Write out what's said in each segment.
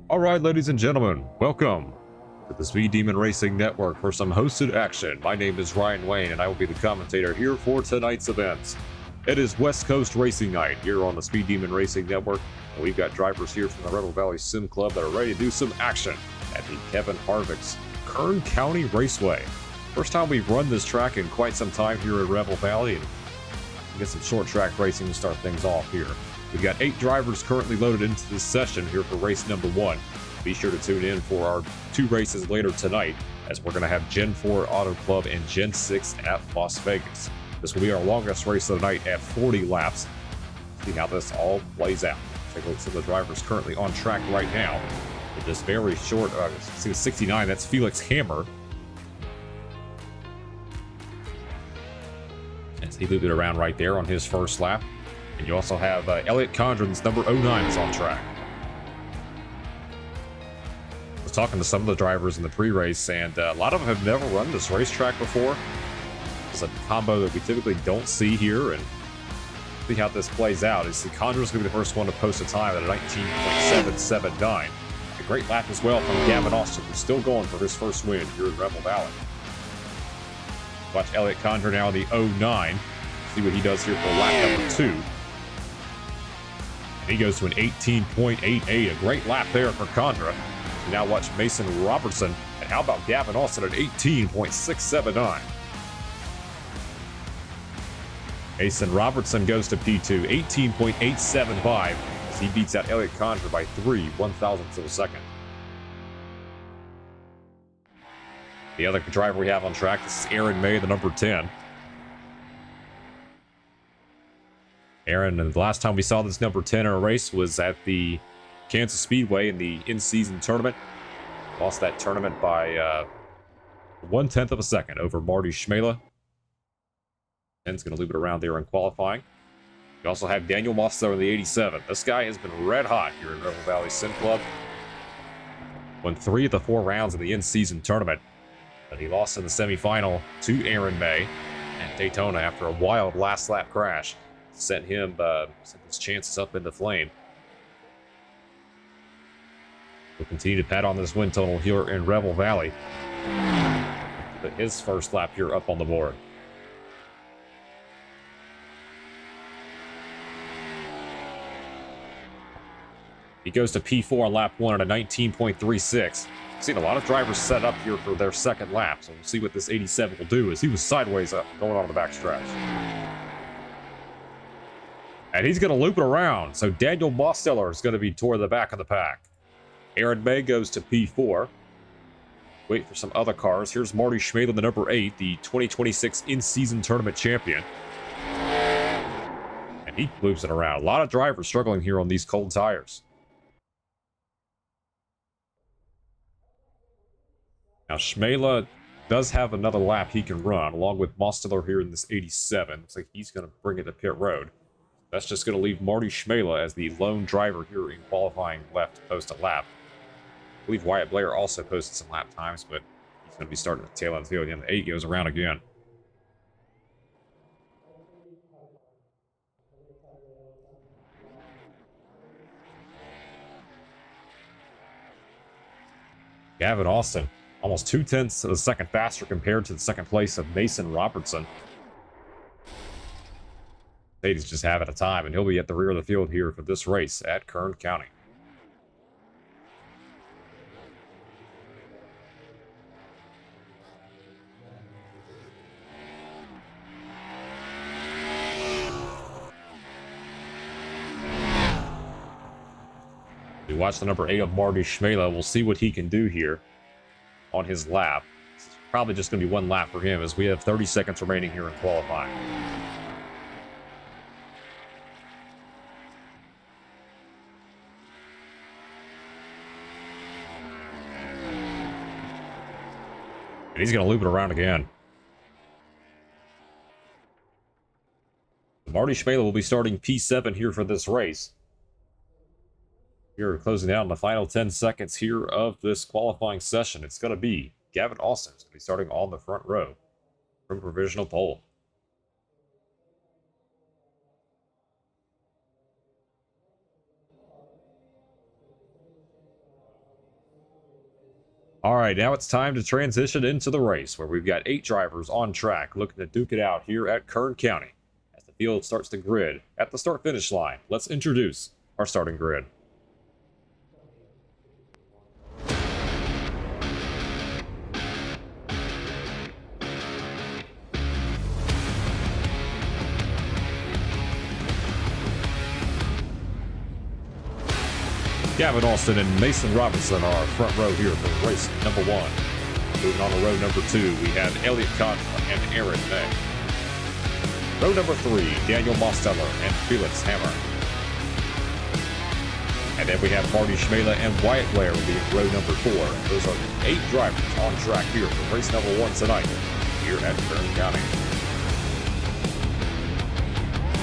All right, ladies and gentlemen, welcome to the Speed Demon Racing Network for some hosted action. My name is Ryan Wayne, and I will be the commentator here for tonight's events. It is West Coast Racing Night here on the Speed Demon Racing Network, and we've got drivers here from the Rebel Valley Sim Club that are ready to do some action at the Kevin Harvick's Kern County Raceway. First time we've run this track in quite some time here at Rebel Valley, and get some short track racing to start things off here. We've got 8 drivers currently loaded into this session here for race number 1. Be sure to tune in for our 2 races later tonight, as we're going to have Gen 4 Auto Club and Gen 6 at Las Vegas. This will be our longest race of the night at 40 laps. See how this all plays out. Take a look at some of the drivers currently on track right now. With this very short, see the 69, that's Felix Hammer. As he looped it around right there on his first lap. And you also have Elliott Condren's number 09 is on track. I was talking to some of the drivers in the pre-race, and a lot of them have never run this racetrack before. It's a combo that we typically don't see here, and see how this plays out. Is Condren's going to be the first one to post a time at a 19.779. A great lap as well from Gavin Austin, who's still going for his first win here at Rebel Valley. Watch Elliott Condren now in the 09. See what he does here for lap number 2. And he goes to an 18.88, a great lap there for Condra. You now watch Mason Robertson, and how about Gavin Austin at 18.679? Mason Robertson goes to P2, 18.875, as he beats out Elliott Condra by 3/1000ths of a second. The other driver we have on track, this is Aaron May, the number 10. Aaron, and the last time we saw this number 10 in a race was at the Kansas Speedway in the in-season tournament. Lost that tournament by 1/10 of a second over Marty Schmela. 10's going to loop it around there in qualifying. You also have Daniel Moster in the 87. This guy has been red hot here in Rebel Valley Sim Club. Won 3 of the 4 rounds of the in-season tournament, but he lost in the semifinal to Aaron May at Daytona after a wild last lap crash. Sent his chances up in the flame. We'll continue to pat on this win total here in Rebel Valley. Put his first lap here up on the board. He goes to P4 on lap 1 at a 19.36. Seen a lot of drivers set up here for their second lap, so we'll see what this 87 will do, as he was sideways up going on the backstretch. And he's going to loop it around, so Daniel Mosteller is going to be toward the back of the pack. Aaron May goes to P4. Wait for some other cars. Here's Marty Schmela, the number 8, the 2026 in-season tournament champion. And he loops it around. A lot of drivers struggling here on these cold tires. Now, Schmela does have another lap he can run, along with Mosteller here in this 87. Looks like he's going to bring it to pit road. That's just going to leave Marty Schmela as the lone driver here in qualifying left to post a lap. I believe Wyatt Blair also posted some lap times, but he's going to be starting at the tail end of the field. And the 8 goes around again. Gavin Austin, almost 2/10 of a second faster compared to the second place of Mason Robertson. He's just having a time, and he'll be at the rear of the field here for this race at Kern County. We watch the number 8 of Marty Schmela. We'll see what he can do here on his lap. It's probably just going to be one lap for him, as we have 30 seconds remaining here in qualifying. And he's going to loop it around again. Marty Schmela will be starting P7 here for this race. We're closing out in the final 10 seconds here of this qualifying session. It's going to be Gavin Austin. It's going to be starting on the front row from provisional pole. All right, now it's time to transition into the race where we've got 8 drivers on track looking to duke it out here at Kern County. As the field starts to grid at the start-finish line, let's introduce our starting grid. Gavin Austin and Mason Robertson are our front row here for race number 1. Moving on to row number 2, we have Elliott Contra and Aaron May. Row number 3, Daniel Mosteller and Felix Hammer. And then we have Marty Schmela and Wyatt Blair will be in row number 4. Those are the 8 drivers on track here for race number 1 tonight here at Kern County.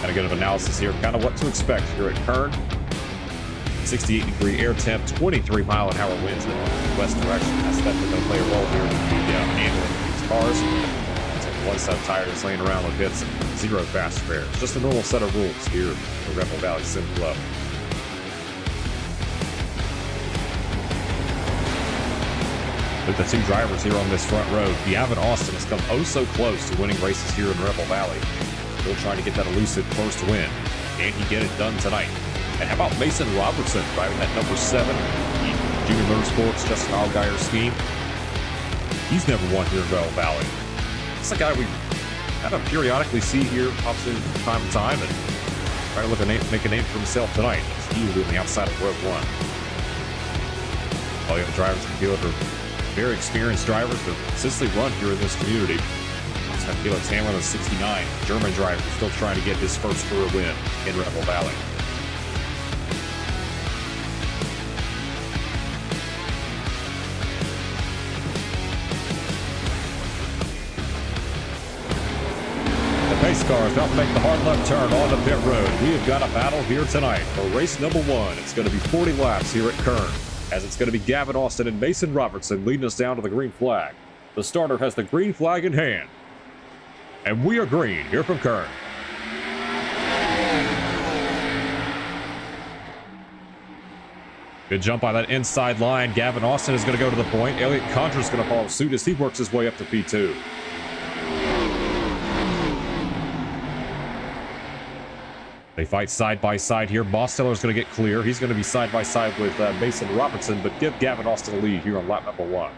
And a bit of analysis here, kind of what to expect here at Kern. 68-degree air temp, 23-mile-an-hour winds in the west direction. That's definitely going to play a role here in the handling of these cars. So one set of tires laying around with pits, 0 fast fares. Just a normal set of rules here at the Rebel Valley Sim Club. With the 2 drivers here on this front row, Gavin Austin has come oh so close to winning races here in Rebel Valley. Still trying to get that elusive first win. Can he get it done tonight? And how about Mason Robertson driving that number 7, the Junior Motorsports Justin Allgaier scheme? He's never won here in Rebel Valley. It's a guy we kind of periodically see here, pops in from time to time, and try to make a name for himself tonight. He will be on the outside of row 1. All the other drivers in the field are very experienced drivers that consistently run here in this community. Also have Felix Hamlin, a 69 German driver, still trying to get his first career win in Rebel Valley. Pace car is about to make the hard left turn on the pit road. We have got a battle here tonight for race number 1. It's going to be 40 laps here at Kern, as it's going to be Gavin Austin and Mason Robertson leading us down to the green flag. The starter has the green flag in hand. And we are green here from Kern. Good jump by that inside line. Gavin Austin is going to go to the point. Elliott Contra is going to follow suit as he works his way up to P2. They fight side by side here. Mosteller is going to get clear. He's going to be side by side with Mason Robertson, but give Gavin Austin a lead here on lap number 1.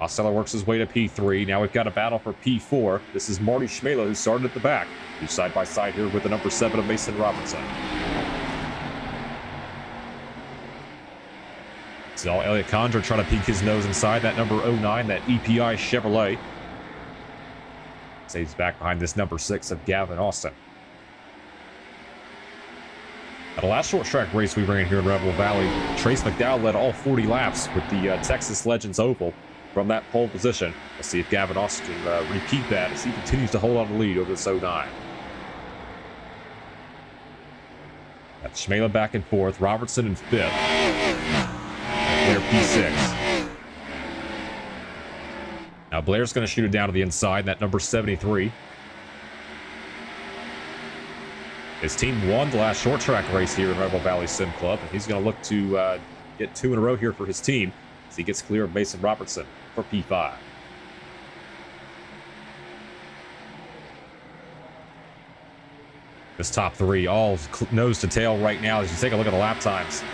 Mosteller works his way to P3. Now we've got a battle for P4. This is Marty Schmela, who started at the back. He's side by side here with the number 7 of Mason Robertson. So Elliott Contra trying to peek his nose inside that number 09, that EPI Chevrolet. Saves back behind this number 6 of Gavin Austin. At the last short track race we ran here in Rebel Valley, Trace McDowell led all 40 laps with the Texas Legends Oval from that pole position. Let's see if Gavin Austin can repeat that as he continues to hold on the lead over this 09. That's Schmela back and forth, Robertson in 5th. Blair P6. Now Blair's going to shoot it down to the inside, that number 73. His team won the last short track race here in Rebel Valley Sim Club, and he's going to look to get 2 in a row here for his team as he gets clear of Mason Robertson for P5. This top 3 all nose to tail right now as you take a look at the lap times.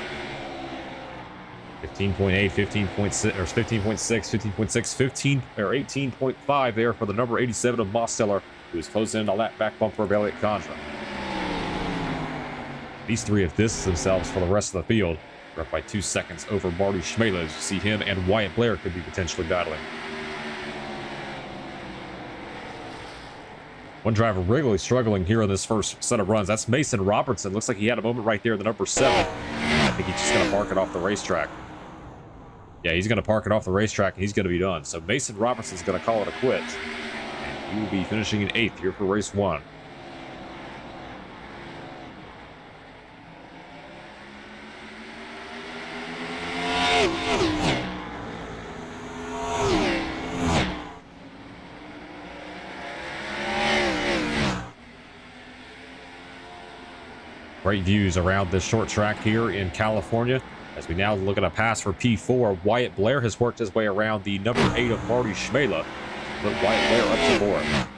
15.8, 15.6, or 15.6, 15.6, 15, or 18.5 there for the number 87 of Mosteller, who is closing in a lap back bumper of Elliott Contra. These 3 have distanced themselves for the rest of the field. They're up by 2 seconds over Marty Schmela, as you see him and Wyatt Blair could be potentially battling. One driver really struggling here in this first set of runs. That's Mason Robertson. Looks like he had a moment right there, the number 7. I think he's just going to park it off the racetrack. Yeah, he's going to park it off the racetrack, and he's going to be done. So Mason Robertson's going to call it a quit. And he will be finishing in 8th here for race 1. Great views around this short track here in California. As we now look at a pass for P4, Wyatt Blair has worked his way around the number 8 of Marty Schmela. Put Wyatt Blair up to 4th.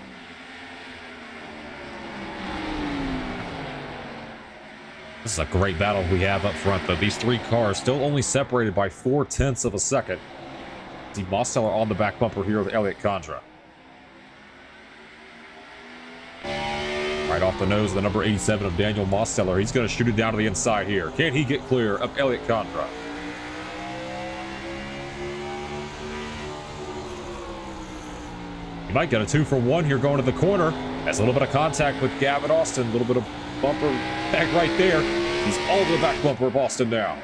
This is a great battle we have up front, though. These three cars still only separated by 0.4 of a second. See Mosteller on the back bumper here with Elliott Condra. Right off the nose of the number 87 of Daniel Mosteller. He's going to shoot it down to the inside here. Can he get clear of Elliott Condra? He might get a 2 for 1 here going to the corner. Has a little bit of contact with Gavin Austin. A little bit of bumper back right there. He's all to the back bumper of Austin now.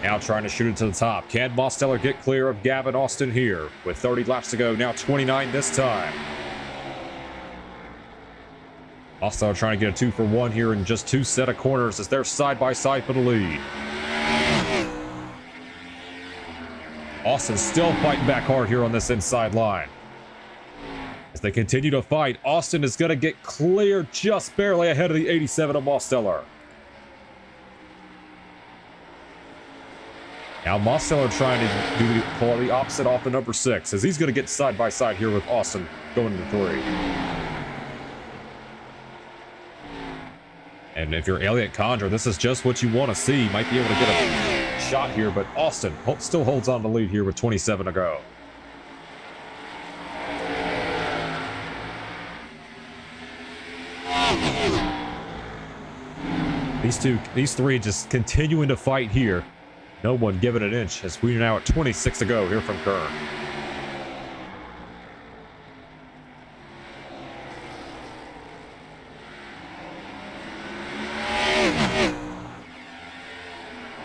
Now trying to shoot it to the top. Can Mosteller get clear of Gavin Austin here? With 30 laps to go. Now 29 this time. Mosteller trying to get a 2 for 1 here in just 2 set of corners as they're side by side for the lead. Austin still fighting back hard here on this inside line. As they continue to fight, Austin is going to get clear just barely ahead of the 87 of Mosteller. Now Mosteller trying to pull the opposite off the number 6 as he's going to get side by side here with Austin going to 3. And if you're Elliott Condra, this is just what you want to see. Might be able to get a shot here, but Austin still holds on to the lead here with 27 to go. These three just continuing to fight here. No one giving an inch as we're now at 26 to go here from Kern.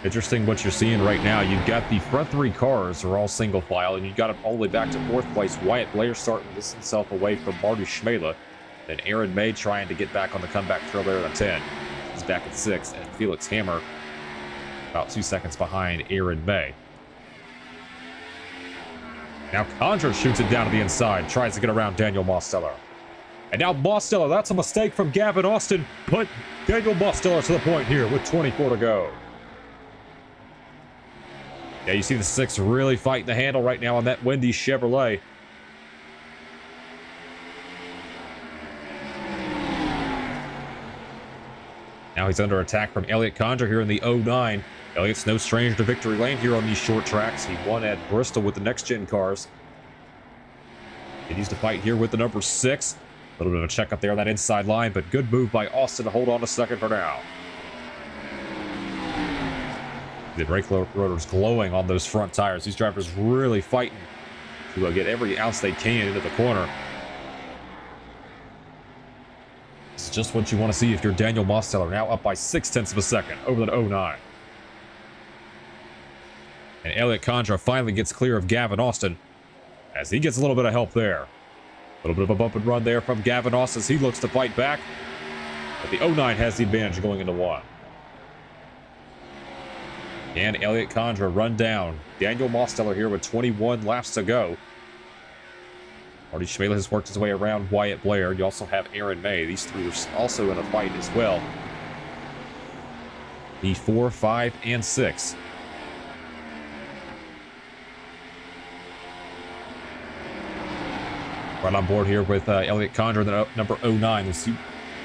Interesting what you're seeing right now. You've got the front 3 cars are all single file, and you've got them all the way back to 4th place. Wyatt Blair starting to distance himself away from Marty Schmela. Then Aaron May trying to get back on the comeback trail there at 10. He's back at 6th, and Felix Hammer about 2 seconds behind Aaron May. Now Condra shoots it down to the inside, tries to get around Daniel Mosteller. And now Mosteller, that's a mistake from Gavin Austin. Put Daniel Mosteller to the point here with 24 to go. Yeah, you see the 6 really fighting the handle right now on that windy Chevrolet. Now he's under attack from Elliott Condra here in the 09. Elliott's no stranger to victory lane here on these short tracks. He won at Bristol with the next-gen cars. He needs to fight here with the number 6. A little bit of a check up there on that inside line, but good move by Austin to hold on to second for now. The brake rotor's glowing on those front tires. These drivers really fighting to get every ounce they can into the corner. It's just what you want to see if you're Daniel Mosteller, now up by 0.6 of a second over the 09. And Elliott Condra finally gets clear of Gavin Austin as he gets a little bit of help there. A little bit of a bump and run there from Gavin Austin as he looks to fight back. But the 09 has the advantage going into 1. And Elliott Condra run down Daniel Mosteller here with 21 laps to go. Marty Schmela has worked his way around Wyatt Blair. You also have Aaron May. These 3 are also in a fight as well. The 4, 5, and 6. Right on board here with Elliott Condra, the number 09. Let's see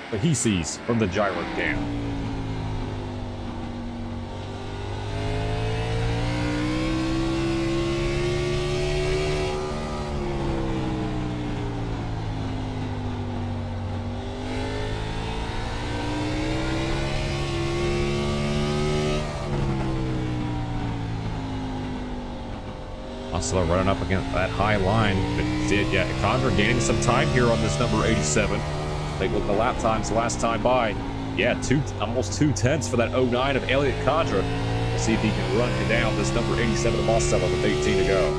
what he sees from the gyro cam. Mosteller running up against that high line. But yeah, Condra gaining some time here on this number 87. Take a look at the lap times last time by. Yeah, almost 2/10 for that 09 of Elliott Condra. We'll see if he can run down this number 87 of Mosteller with 18 to go.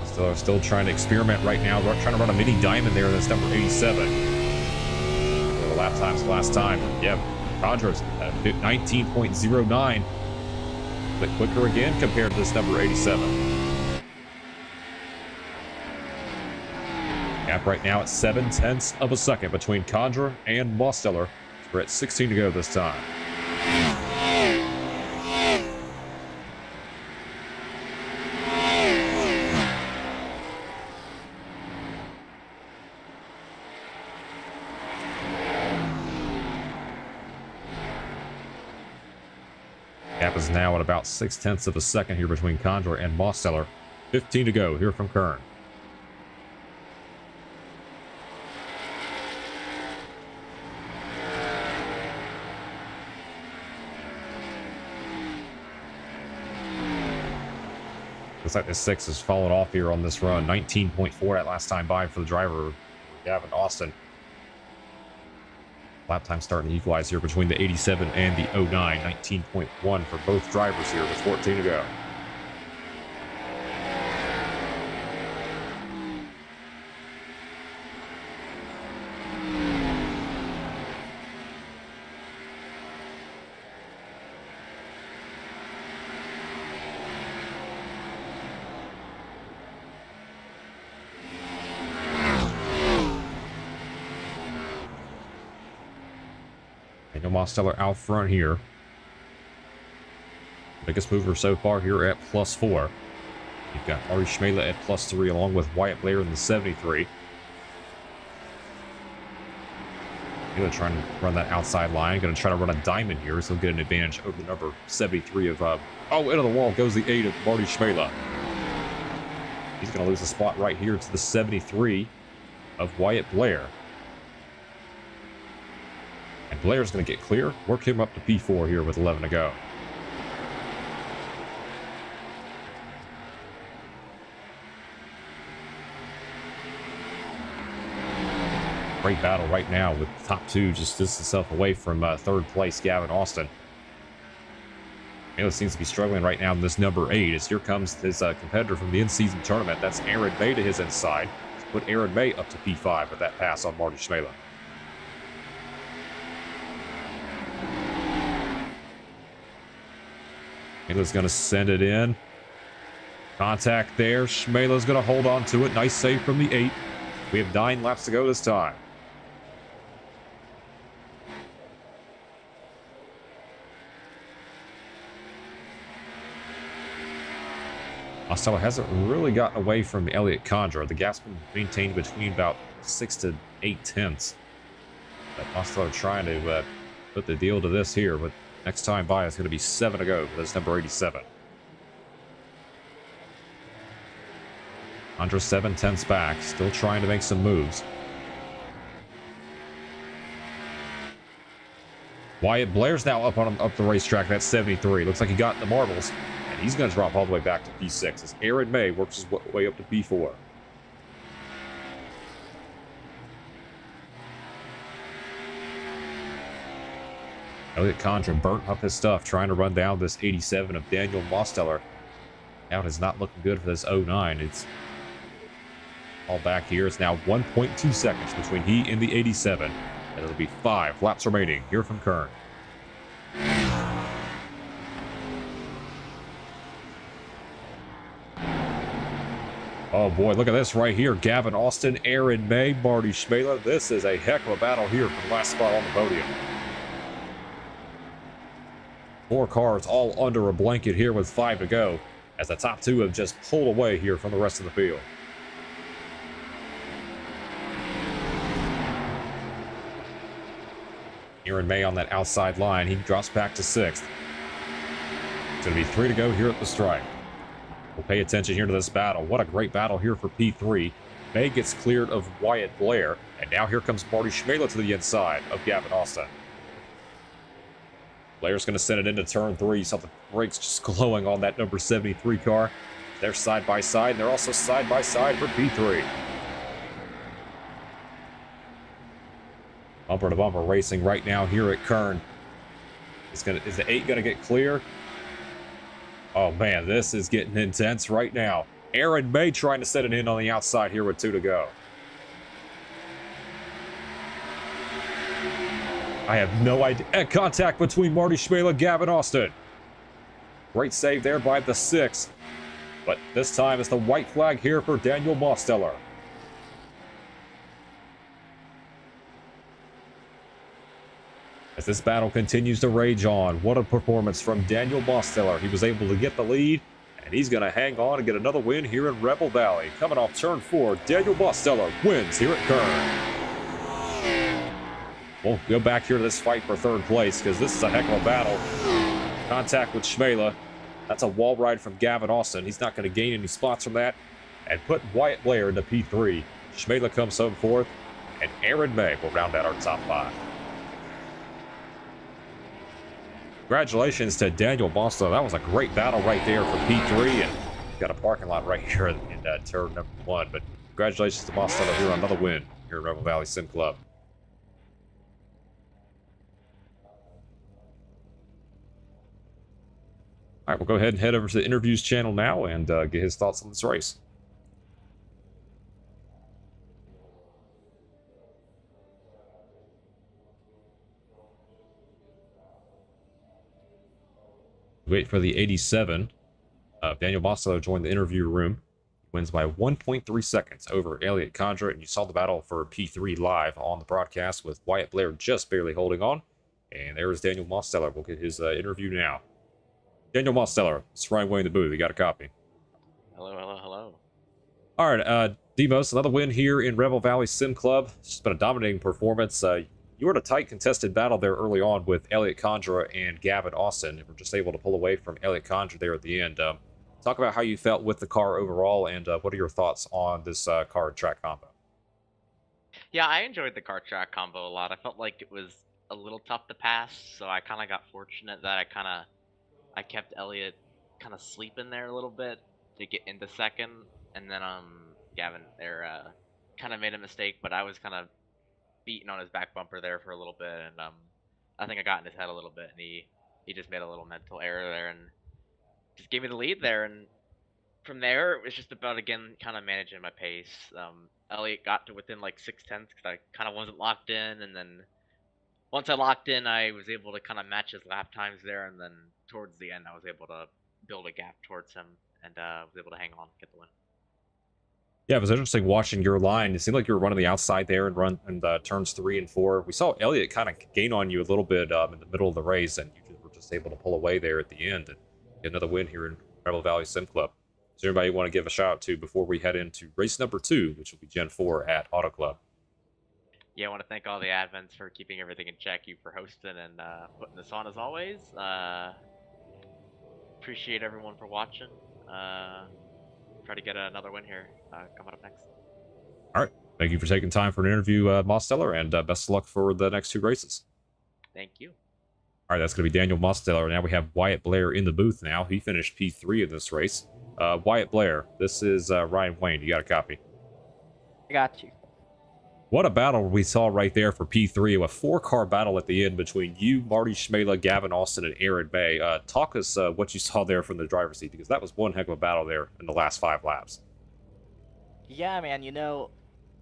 Mosteller still trying to experiment right now. We're trying to run a mini diamond there in this number 87. The lap times last time. Yeah, Condra's at 19.09. Bit quicker again compared to this number 87. Gap right now at 0.7 of a second between Condra and Mosteller. We're at 16 to go this time. Gap is now at about 0.6 of a second here between Condor and Mosteller. 15 to go here from Kern. Looks like the 6 has fallen off here on this run. 19.4 that last time by for the driver, Gavin Austin. Lap time starting to equalize here between the 87 and the 09. 19.1 for both drivers here with 14 to go. Mosteller out front here. Biggest mover so far here at +4. You've got Ari Schmela at +3 along with Wyatt Blair in the 73. Going to try and run that outside line. Going to try to run a diamond here, so he'll get an advantage over the number 73 of... oh, into the wall goes the 8 of Marty Schmela. He's going to lose a spot right here to the 73 of Wyatt Blair. And Blair's going to get clear. Work him up to P4 here with 11 to go. Great battle right now with top 2 just distance himself away from third place Gavin Austin. Mela seems to be struggling right now in this number 8 as here comes his competitor from the in-season tournament. That's Aaron May to his inside. Let's put Aaron May up to P5 with that pass on Marty Schmela. Schmela's going to send it in. Contact there. Schmela's going to hold on to it. Nice save from the 8. We have 9 laps to go this time. Mosteller hasn't really gotten away from Elliott Condra. The gap's been maintained between about 6 to 8 tenths. But Mosteller trying to put the deal to this here, but next time by is going to be 7 to go for this number 87. Condra 7 tenths back, still trying to make some moves. Wyatt Blair's now up the racetrack. That's 73. Looks like he got the marbles. And he's going to drop all the way back to P6 as Aaron May works his way up to P4. Elliott Condra burnt up his stuff trying to run down this 87 of Daniel Mosteller. Now it is not looking good for this 09. It's all back here. It's now 1.2 seconds between he and the 87. And it'll be 5 laps remaining here from Kern. Oh boy, look at this right here. Gavin Austin, Aaron May, Marty Schmela. This is a heck of a battle here for the last spot on the podium. 4 cars all under a blanket here with 5 to go, as the top 2 have just pulled away here from the rest of the field. Aaron May on that outside line. He drops back to 6th. It's going to be 3 to go here at the stripe. We'll pay attention here to this battle. What a great battle here for P3. May gets cleared of Wyatt Blair, and now here comes Marty Schmela to the inside of Gavin Austin. Blair's going to send it into turn 3. Saw the brakes just glowing on that number 73 car. They're side by side, and they're also side by side for P3. Bumper to bumper racing right now here at Kern. Is the 8 going to get clear? Oh man, this is getting intense right now. Aaron May trying to set it in on the outside here with 2 to go. I have no idea. Contact between Marty Schmela and Gavin Austin. Great save there by the 6. But this time it's the white flag here for Daniel Mosteller. As this battle continues to rage on, what a performance from Daniel Mosteller. He was able to get the lead, and he's going to hang on and get another win here in Rebel Valley. Coming off turn 4, Daniel Mosteller wins here at Kern. We'll go back here to this fight for third place because this is a heck of a battle. Contact with Schmela. That's a wall ride from Gavin Austin. He's not going to gain any spots from that. And put Wyatt Blair into P3. Schmela comes home fourth, and Aaron May will round out our top 5. Congratulations to Daniel Mosteller. That was a great battle right there for P3, and got a parking lot right here in turn number 1. But congratulations to Mosteller here on another win here at Rebel Valley Sim Club. All right, we'll go ahead and head over to the interviews channel now and get his thoughts on this race. Wait for the 87. Daniel Mosteller joined the interview room. Wins by 1.3 seconds over Elliot Condra, and you saw the battle for P3 live on the broadcast with Wyatt Blair just barely holding on. And there is Daniel Mosteller. We'll get his interview now. Daniel Mosteller, it's Ryan Wayne in the booth. You got a copy. Hello, hello, hello. All right, Demos, another win here in Rebel Valley Sim Club. It's just been a dominating performance. You were in a tight contested battle there early on with Elliot Condra and Gavin Austin, and were just able to pull away from Elliot Condra there at the end. Talk about how you felt with the car overall, and what are your thoughts on this car and track combo? Yeah, I enjoyed the car track combo a lot. I felt like it was a little tough to pass, so I kind of got fortunate that I kept Elliot kind of sleeping there a little bit to get into second, and then Gavin there kind of made a mistake, but I was kind of beating on his back bumper there for a little bit, and I think I got in his head a little bit, and he just made a little mental error there and just gave me the lead there. And from there it was just about, again, kind of managing my pace. Elliot got to within like 6/10 because I kind of wasn't locked in, and then once I locked in, I was able to kind of match his lap times there, and then towards the end I was able to build a gap towards him, and was able to hang on, get the win. Yeah, it was interesting watching your line. It seemed like you were running the outside there and run in turns 3 and 4. We saw Elliot kind of gain on you a little bit in the middle of the race, and you were just able to pull away there at the end and get another win here in Rebel Valley Sim Club. Is there anybody you want to give a shout out to before we head into race number 2, which will be Gen 4 at Auto Club? Yeah, I want to thank all the admins for keeping everything in check, you for hosting and putting this on as always. Appreciate everyone for watching. Try to get another win here coming up next. All right. Thank you for taking time for an interview, Mosteller, and best of luck for the next 2 races. Thank you. All right, that's going to be Daniel Mosteller. Now we have Wyatt Blair in the booth now. He finished P3 in this race. Wyatt Blair, this is Ryan Wayne. You got a copy? I got you. What a battle we saw right there for P3. A 4-car battle at the end between you, Marty Schmela, Gavin Austin, and Aaron Bay. Talk us what you saw there from the driver's seat, because that was one heck of a battle there in the last 5 laps. Yeah, man, you know,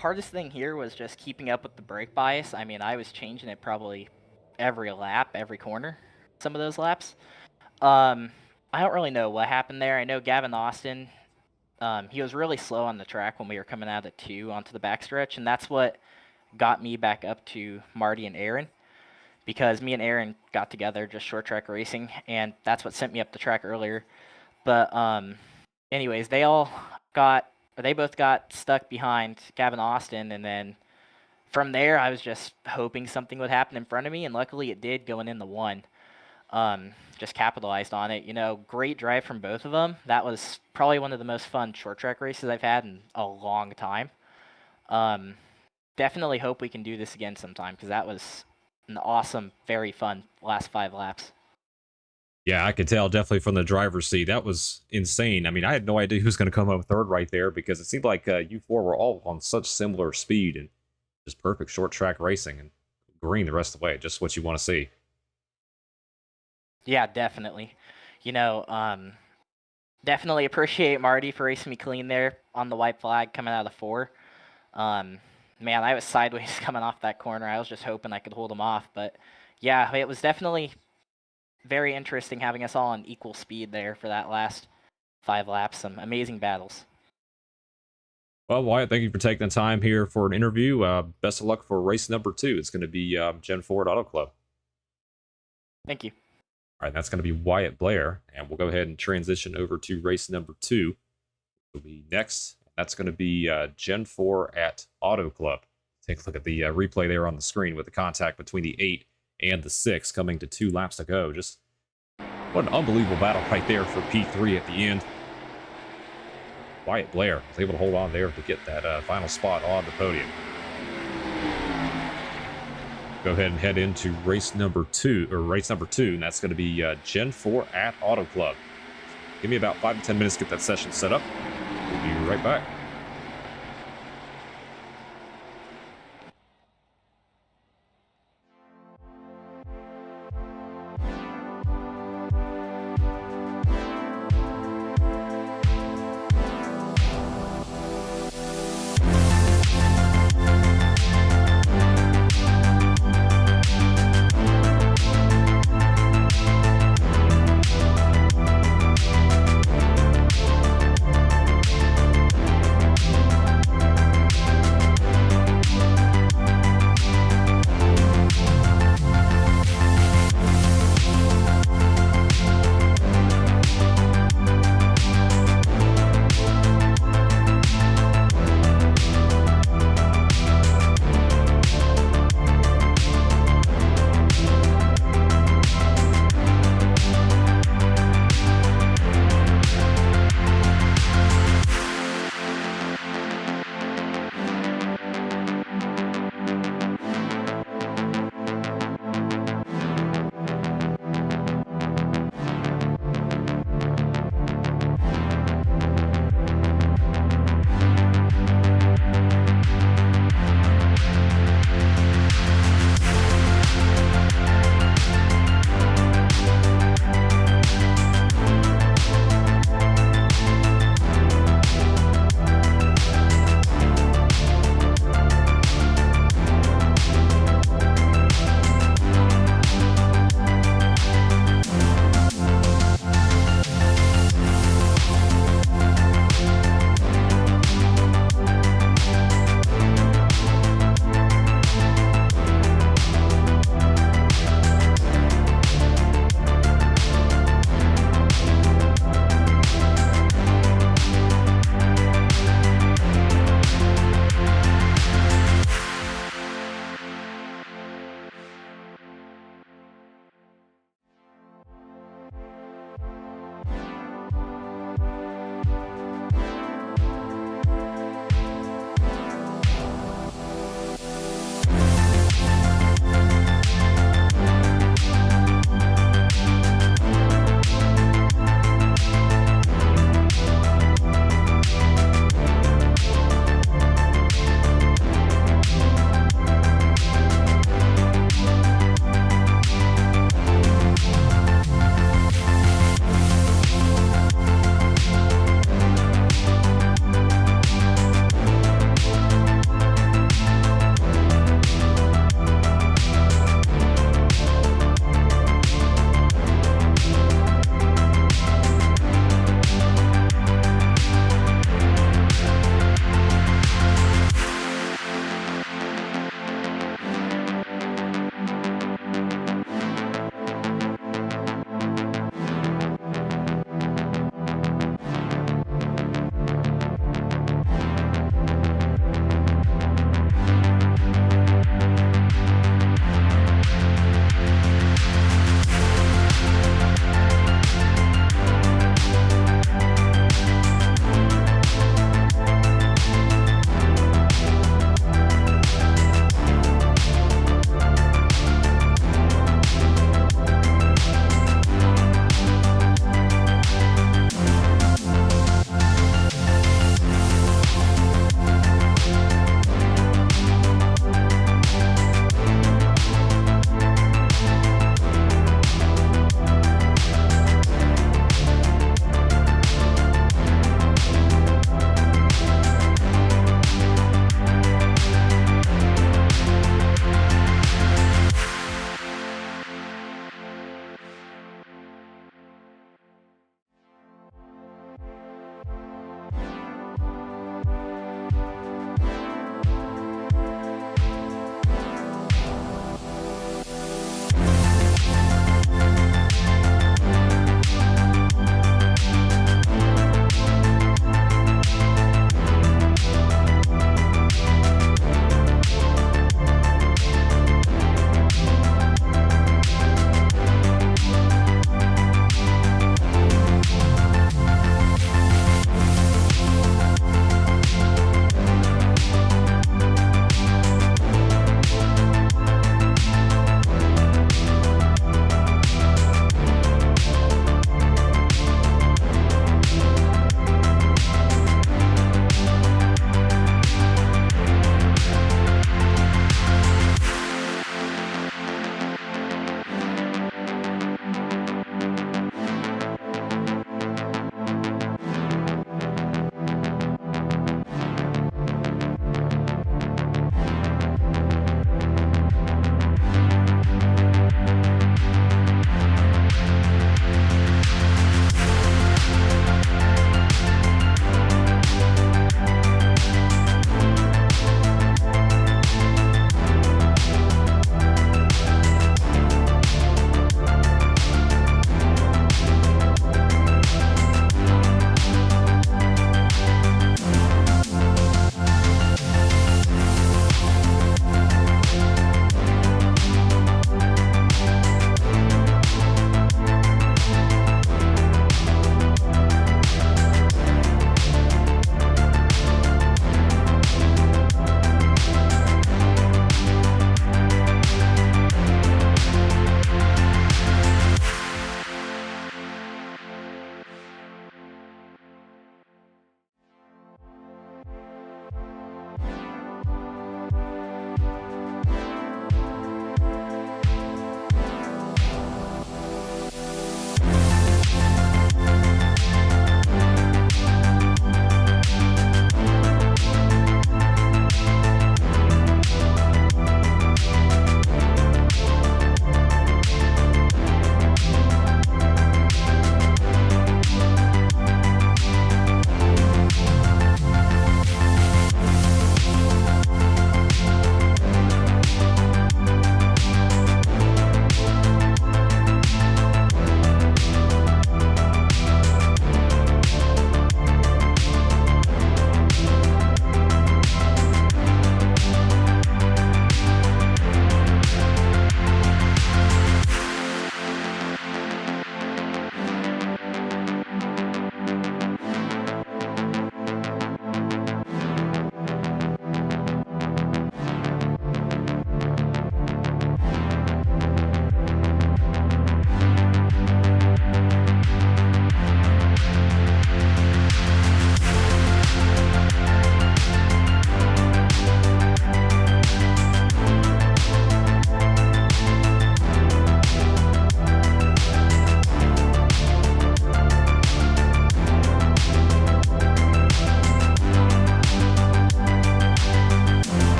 hardest thing here was just keeping up with the brake bias. I mean, I was changing it probably every lap, every corner, some of those laps. I don't really know what happened there. I know Gavin Austin, he was really slow on the track when we were coming out of the 2 onto the backstretch, and that's what got me back up to Marty and Aaron, because me and Aaron got together just short track racing, and that's what sent me up the track earlier. But anyways, they both got stuck behind Gavin Austin, and then from there I was just hoping something would happen in front of me, and luckily it did going in the 1. Just capitalized on it. You know, great drive from both of them. That was probably one of the most fun short track races I've had in a long time. Definitely hope we can do this again sometime, because that was an awesome, very fun last 5 laps. Yeah, I could tell definitely from the driver's seat. That was insane. I mean, I had no idea who was going to come up third right there, because it seemed like you 4 were all on such similar speed and just perfect short track racing, and green the rest of the way. Just what you want to see. Yeah, definitely. You know, definitely appreciate Marty for racing me clean there on the white flag coming out of the 4. Man, I was sideways coming off that corner. I was just hoping I could hold him off. But yeah, it was definitely very interesting having us all on equal speed there for that last 5 laps. Some amazing battles. Well, Wyatt, thank you for taking the time here for an interview. Best of luck for race number 2. It's going to be Gen 4 at Auto Club. Thank you. All right, that's going to be Wyatt Blair, and we'll go ahead and transition over to race number 2. Will be next. That's going to be Gen 4 at Auto Club. Take a look at the replay there on the screen with the contact between the 8 and the 6 coming to 2 laps to go. Just what an unbelievable battle right there for P3 at the end. Wyatt Blair was able to hold on there to get that final spot on the podium. Go ahead and head into race number 2, and that's going to be Gen 4 at Auto Club. Give me about 5 to 10 minutes to get that session set up. We'll be right back.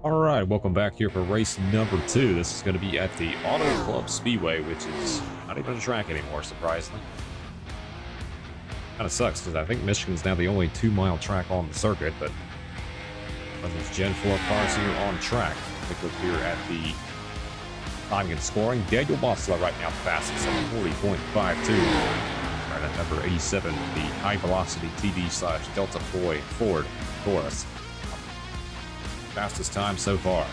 All right, welcome back here for race number 2. This is going to be at the Auto Club Speedway, which is not even a track anymore, surprisingly. Kind of sucks because I think Michigan's now the only 2-mile track on the circuit, but there's Gen 4 cars here on track. Take a look here at the timing and scoring. Daniel Mossler right now fastest at 40.52. Right at number 87, the high velocity TD/Delta Ford Taurus. Fastest time so far.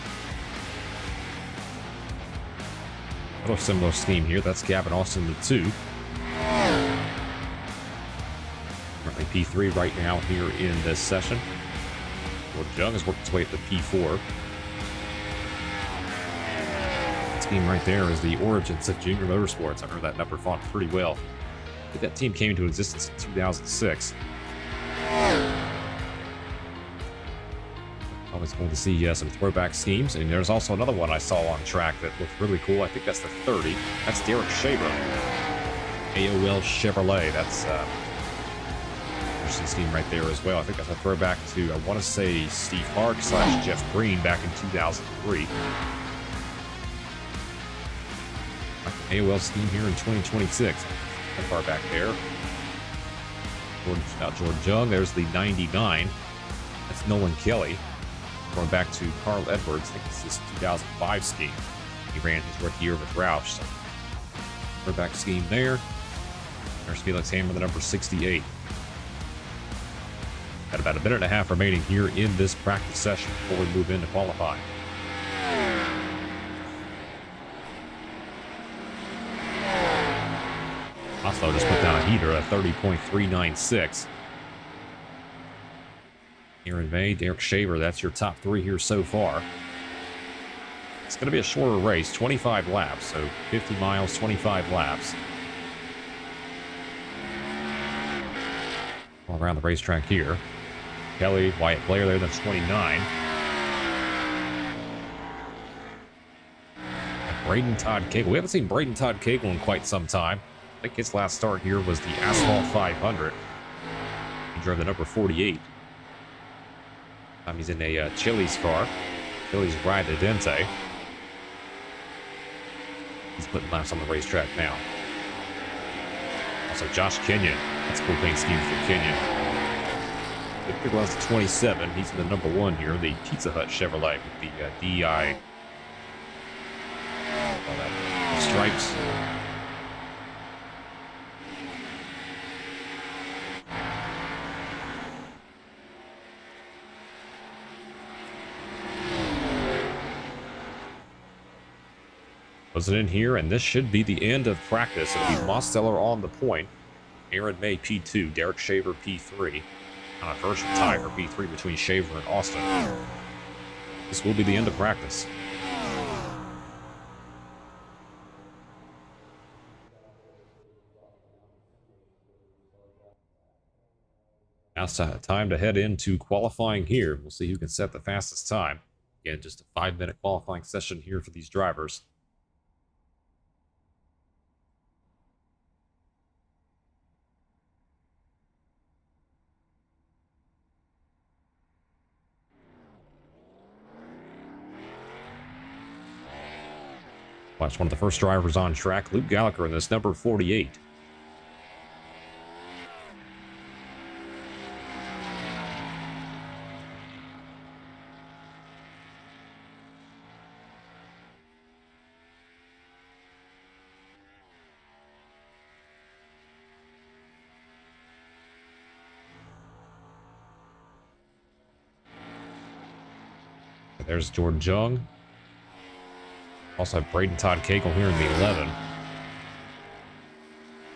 Another similar scheme here. That's Gavin Austin, the 2. Currently P3 right now here in this session. George Young has worked his way up to P4. That scheme right there is the origins of Junior Motorsports. I remember that number font pretty well. I think that team came into existence in 2006. Always cool to see some throwback schemes. And there's also another one I saw on track that looked really cool. I think that's the 30. That's Derek Shaver. AOL Chevrolet. That's interesting scheme right there as well. I think that's a throwback to, I want to say, Steve Hark / Jeff Green back in 2003. AOL scheme here in 2026. That far back there. George Young. There's the 99. That's Nolan Kelly. Going back to Carl Edwards, I think it's his 2005 scheme. He ran his rookie year with Roush. So, throwback scheme there. There's Felix Hammer, the number 68. Got about a minute and a half remaining here in this practice session before we move into qualifying. Oslo just put down a heater at 30.396. Aaron May, Derek Shaver, that's your top 3 here so far. It's going to be a shorter race, 25 laps, so 50 miles, 25 laps. All around the racetrack here. Kelly, Wyatt Blair there, that's 29. Braden Todd Cagle. We haven't seen Braden Todd Cagle in quite some time. I think his last start here was the Asphalt 500. He drove the number 48. He's in a Chili's car. Chili's Ride de Dente. He's putting laps on the racetrack now. Also, Josh Kenyon. That's a cool paint scheme for Kenyon. The big one's the 27. He's in the number 1 here, the Pizza Hut Chevrolet with the DI. All that stripes. Closing in here, and this should be the end of practice. It'll be Mosteller on the point. Aaron May P2, Derek Shaver P3. On a first tie for P3 between Shaver and Austin. This will be the end of practice. Now it's time to head into qualifying here. We'll see who can set the fastest time. Again, just a 5-minute qualifying session here for these drivers. Watch one of the first drivers on track, Luke Gallagher in this number 48. There's George Young. Also have Braden Todd Cagle here in the 11.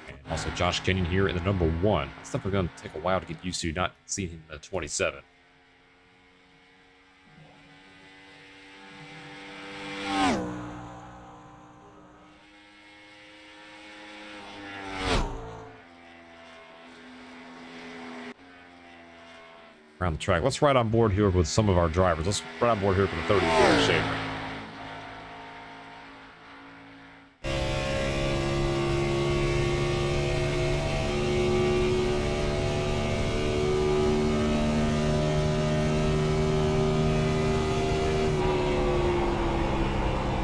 And also Josh Kenyon here in the number 1. That's definitely going to take a while to get used to, not seeing him in the 27. Around the track. Let's ride on board here with some of our drivers. Let's ride on board here for the 30 Derek Shaver.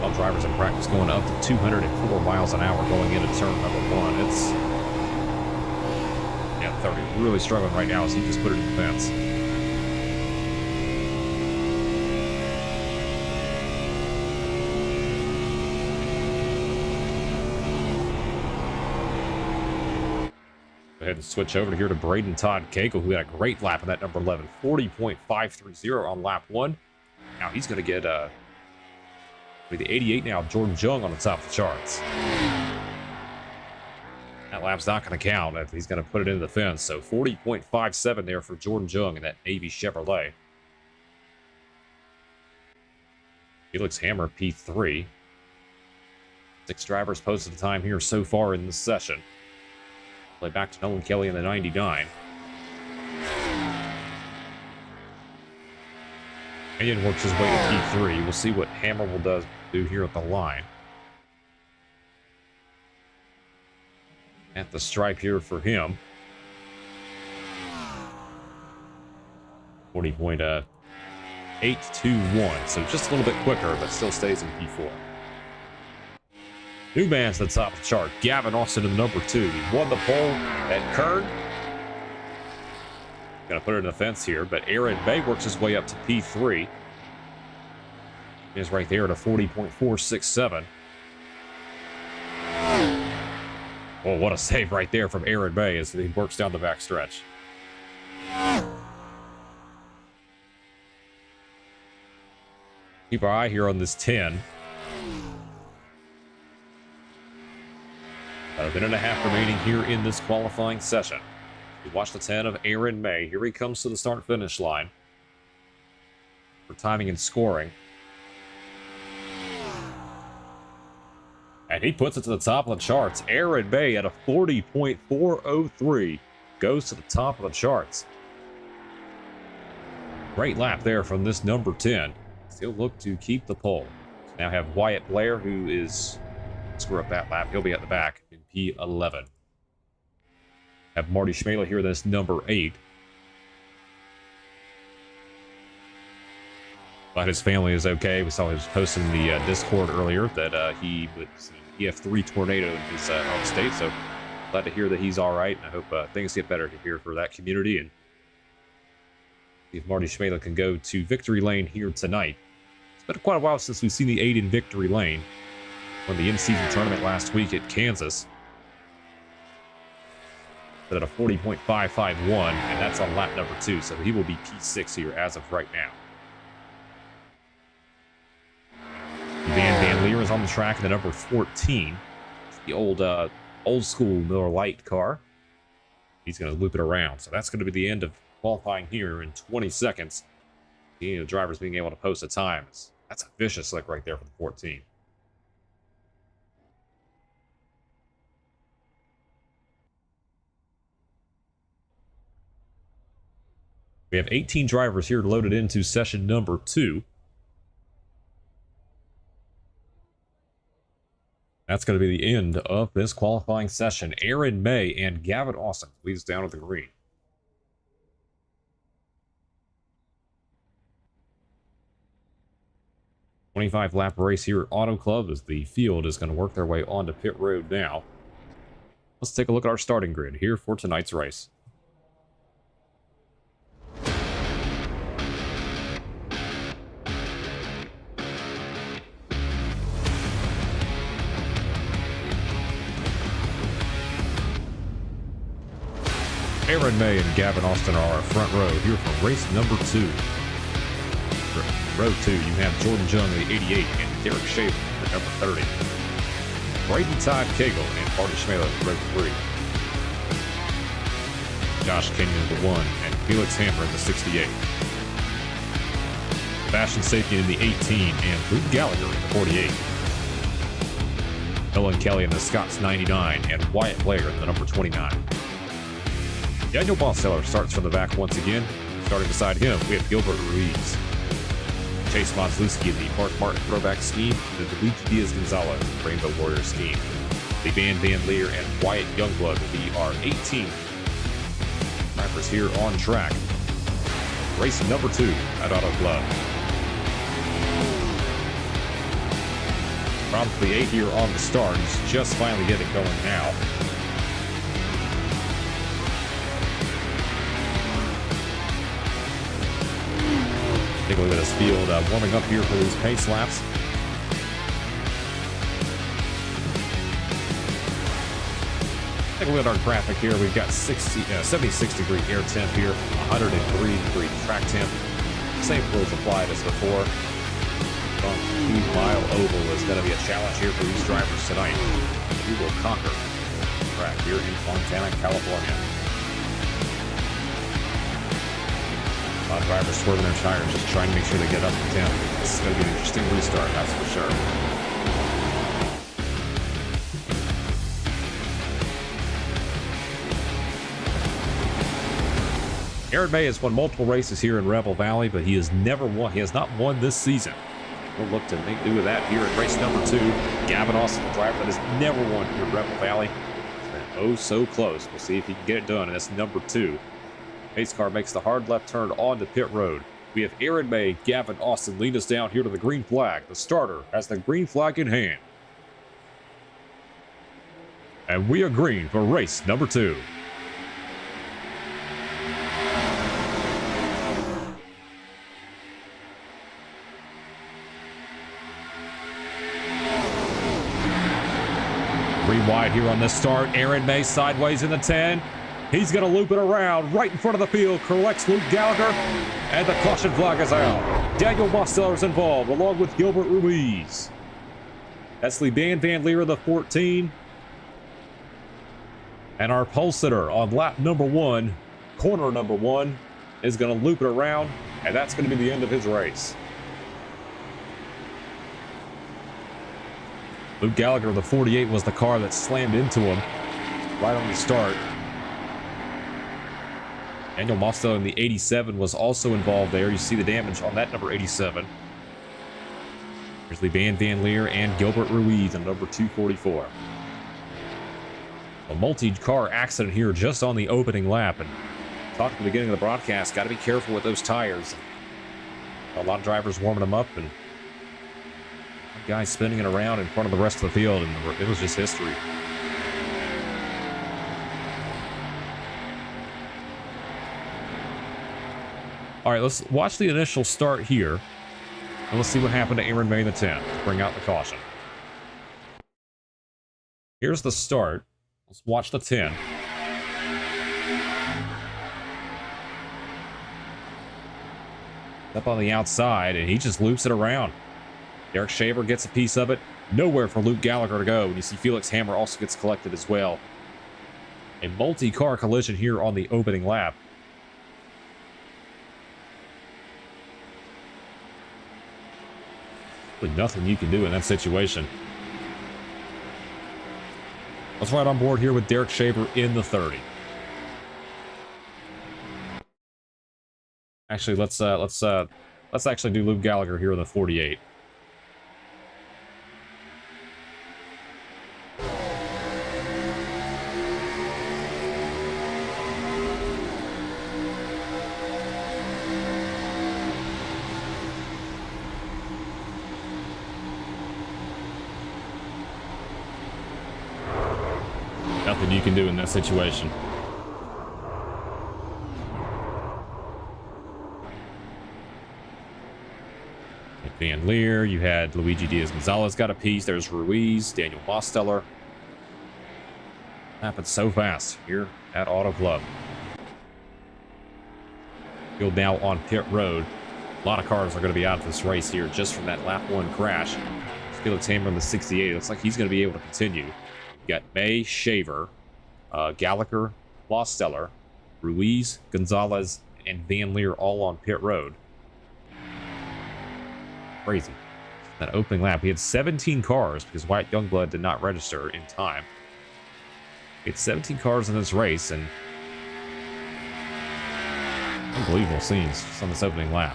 All drivers in practice going up to 204 miles an hour going into turn number 1. It's 30. Really struggling right now as he just put it in the fence. Go ahead and switch over here to Braden Todd Cagle, who had a great lap in that number 11, 40.530 on lap 1. Now he's going to get with the 88 now, Jordan Jung on the top of the charts. That lap's not going to count if he's going to put it into the fence. So 40.57 there for Jordan Jung in that Navy Chevrolet. Felix Hammer, P3. 6 drivers posted the time here so far in this session. Play back to Nolan Kelly in the 99. Ian works his way to P3. We'll see what Hammer will do here at the line. At the stripe here for him. 40.821. So just a little bit quicker, but still stays in P4. New man to the top of the chart. Gavin Austin in the number 2. He won the pole at Kern. Gonna put it in the fence here, but Aaron May works his way up to P3. He is right there at a 40.467. Oh, what a save right there from Aaron May as he works down the back stretch. Keep our eye here on this 10. About a minute and a half remaining here in this qualifying session. You watch the 10 of Aaron May. Here he comes to the start-finish line for timing and scoring. And he puts it to the top of the charts. Aaron May at a 40.403 goes to the top of the charts. Great lap there from this number 10. Still look to keep the pole. Now have Wyatt Blair, who is screw up that lap. He'll be at the back in P11. Have Marty Schmela here, this number 8. But his family is okay. We saw he was posting in the Discord earlier that he was EF3 tornado in his home state. So glad to hear that he's all right. And I hope things get better here for that community. And see if Marty Schmela can go to victory lane here tonight. It's been quite a while since we've seen the 8 in victory lane. Won the in-season tournament last week at Kansas. But at a 40.551, and that's on lap number 2. So he will be P6 here as of right now. Van Leer is on the track in the number 14. It's the old school Miller Lite car. He's going to loop it around. So that's going to be the end of qualifying here in 20 seconds. The drivers being able to post a time. That's a vicious slick right there for the 14. We have 18 drivers here loaded into session number 2. That's going to be the end of this qualifying session. Aaron May and Gavin Austin leads down at the green. .25-lap race here at Auto Club as the field is going to work their way onto pit road now. Let's take a look at our starting grid here for tonight's race. Aaron May and Gavin Austin are our front row here for race number 2. Row 2, you have Jordan Jung at the 88 and Derek Shaver at number 30. Braden Todd Cagle and Marty Schmela at row 3. Josh Kenyon at the 1 and Felix Hammer at the 68. Sebastian Sapien in the 18 and Luke Gallagher in the 48. Nolan Kelly in the Scott's 99 and Wyatt Blair in the number 29. Daniel Bosseller starts from the back once again. Starting beside him, we have Gilbert Ruiz. Chase Moslewski in the Mark Martin throwback scheme, and the Luigi Diaz-Gonzalez Rainbow Warrior scheme. The Van Leer and Wyatt Youngblood will be our 18 drivers here on track. Race number 2 at Auto Club. Probably 8 here on the start. He's just finally getting going now. Take a look at this field warming up here for these pace laps. Take a look at our graphic here. We've got 76 degree air temp here, 103 degree track temp. Same rules applied as before. 2-mile oval is going to be a challenge here for these drivers tonight. We will conquer the track here in Fontana, California. A lot of drivers swerving their tires, just trying to make sure they get up to 10. This is going to be an interesting restart, that's for sure. Aaron May has won multiple races here in Rebel Valley, but he has not won this season. We'll look to make do with that here in race number 2. Gavin Austin, the driver that has never won here in Rebel Valley. It's been oh so close. We'll see if he can get it done, and that's number 2. Pace car makes the hard left turn onto pit road. We have Aaron May, Gavin Austin lead us down here to the green flag. The starter has the green flag in hand. And we are green for race number 2. Wide here on this start. Aaron May sideways in the 10. He's going to loop it around right in front of the field. Collects Luke Gallagher. And the caution flag is out. Daniel Mosteller is involved along with Gilbert Ruiz. That's Leban Van Leer, the 14. And our pole sitter on lap number 1, corner number 1, is going to loop it around. And that's going to be the end of his race. Luke Gallagher, the 48, was the car that slammed into him right on the start. Daniel Mosteller in the 87 was also involved there. You see the damage on that number 87. There's Levan Van Leer and Gilbert Ruiz on number 244. A multi-car accident here just on the opening lap. And talked at the beginning of the broadcast, got to be careful with those tires. A lot of drivers warming them up, and guy spinning it around in front of the rest of the field, and it was just history. All right, let's watch the initial start here, and let's see what happened to Aaron May in the 10 to bring out the caution. Here's the start. Let's watch the 10. Up on the outside, and he just loops it around. Derek Shaver gets a piece of it. Nowhere for Luke Gallagher to go. And you see Felix Hammer also gets collected as well. A multi-car collision here on the opening lap. Really nothing you can do in that situation. Let's ride on board here with Derek Shaver in the 30. Actually, let's actually do Luke Gallagher here in the 48. Nothing you can do in that situation. Van Leer, you had Luigi Diaz-Gonzalez got a piece. There's Ruiz, Daniel Mosteller. Happened so fast here at Auto Club. Field now on pit road. A lot of cars are going to be out of this race here just from that lap 1 crash. Felix Hammer in the 68. Looks like he's going to be able to continue. You got May, Shaver, Gallagher, Mosteller, Ruiz, Gonzalez, and Van Leer all on pit road. Crazy. That opening lap, we had 17 cars because Wyatt Youngblood did not register in time. We had 17 cars in this race, and unbelievable scenes just on this opening lap.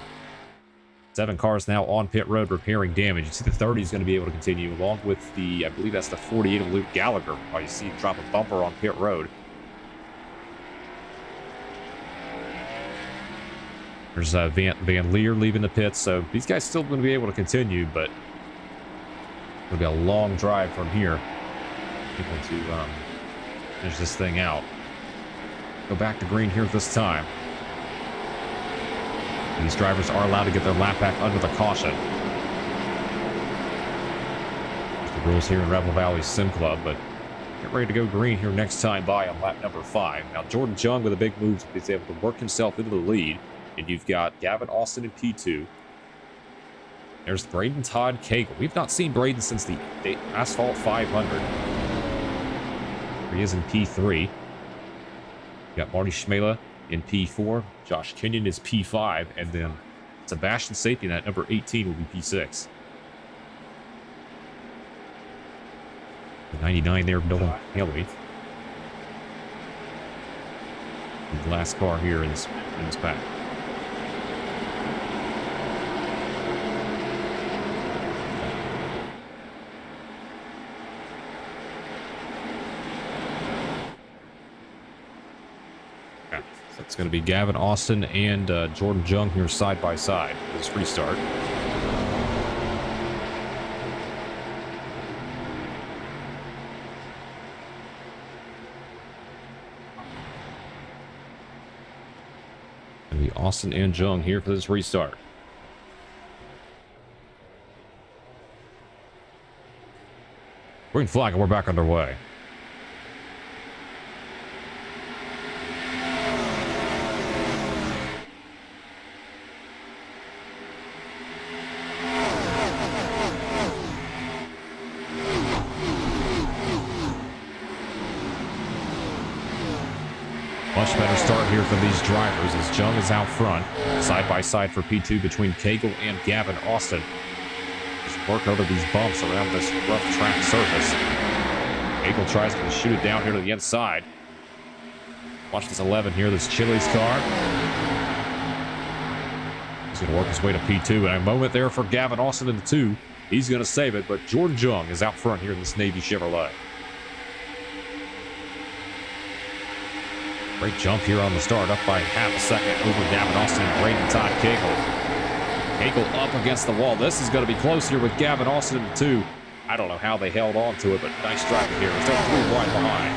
7 cars now on pit road repairing damage. You see the 30 is going to be able to continue, along with the, I believe that's the 48 of Luke Gallagher. Oh, you see him drop a bumper on pit road. There's Van Leer leaving the pits, so these guys still going to be able to continue, but It'll be a long drive from here. People to finish this thing out. Go back to green here this time. These drivers are allowed to get their lap back under the caution. There's the rules here in Rebel Valley Sim Club, but get ready to go green here next time by on lap number 5. Now, Jordan Jung with a big move is able to work himself into the lead, and you've got Gavin Austin in P2. There's Braden Todd Cagle. We've not seen Braden since the Asphalt 500. He is in P3. You got Marty Schmela in P4. Josh Kenyon is P5. And then Sebastian Sapien at number 18 will be P6. The 99 there, Nolan Haley. The last car here in this pack. It's going to be Gavin Austin and Jordan Jung here side by side for this restart. Going to be Austin and Jung here for this restart. Green flag and we're back underway. Much better start here for these drivers as Jung is out front, side by side for P2 between Cagle and Gavin Austin. Just work over these bumps around this rough track surface. Cagle tries to shoot it down here to the inside. Watch this 11 here, this Chili's car. He's going to work his way to P2, and a moment there for Gavin Austin in the 2. He's going to save it, but Jordan Jung is out front here in this Navy Chevrolet. Great jump here on the start, up by half a second over Gavin Austin and Braden Todd Cagle. Cagle up against the wall. This is going to be close here with Gavin Austin in the 2. I don't know how they held on to it, but nice driving here. Still 3 wide behind.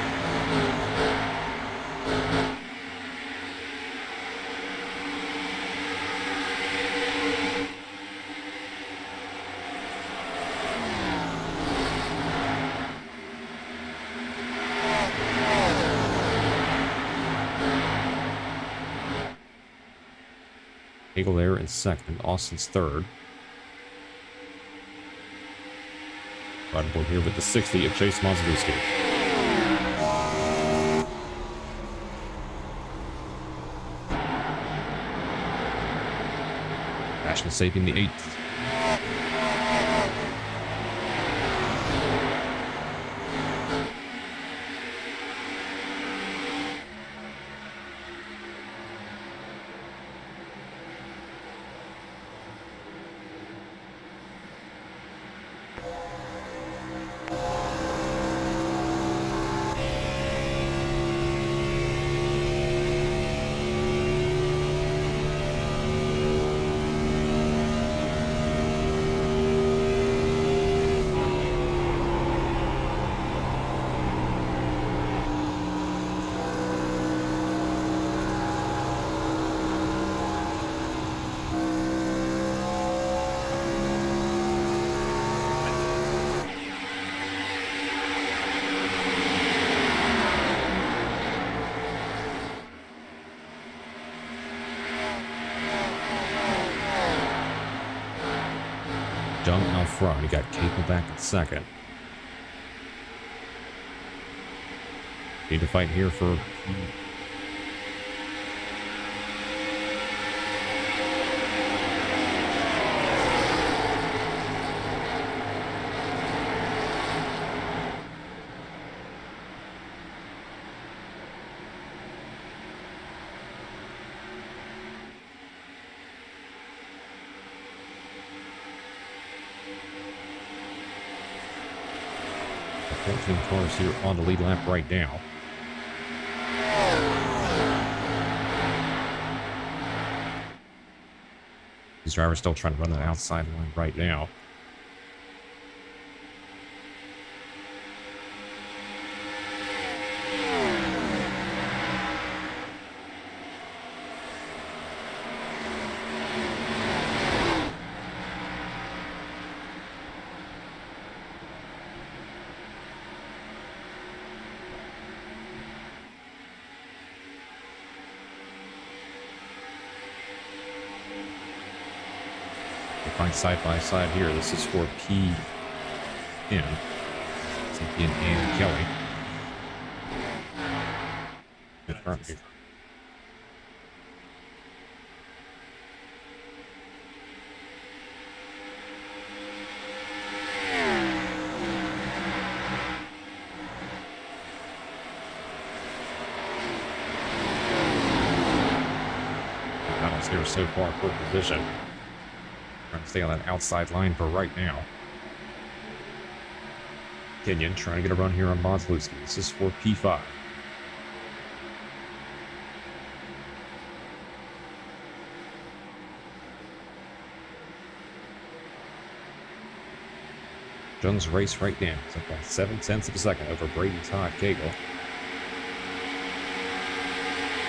Cagle there in second, Austin's third. Right aboard here with the 60 of Chase Mazuski. Ashton Sapien the 8th. Jung out front. You got Cagle back in second. Need to fight here for... The 14 cars here on the lead lap right now. These drivers still trying to run the outside line right now. We'll find side by side here. This is for P. In and Kelly. In front here. Battles here so far for position. Trying to stay on that outside line for right now. Kenyon trying to get a run here on Bonslewski. This is for P5. Jones race right now. It's up by 0.7 of a second over Brady Todd Cagle.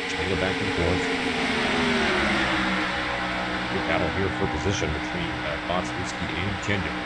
Trying to go back and forth. Good battle here for position between Bonslewski and Kenyon.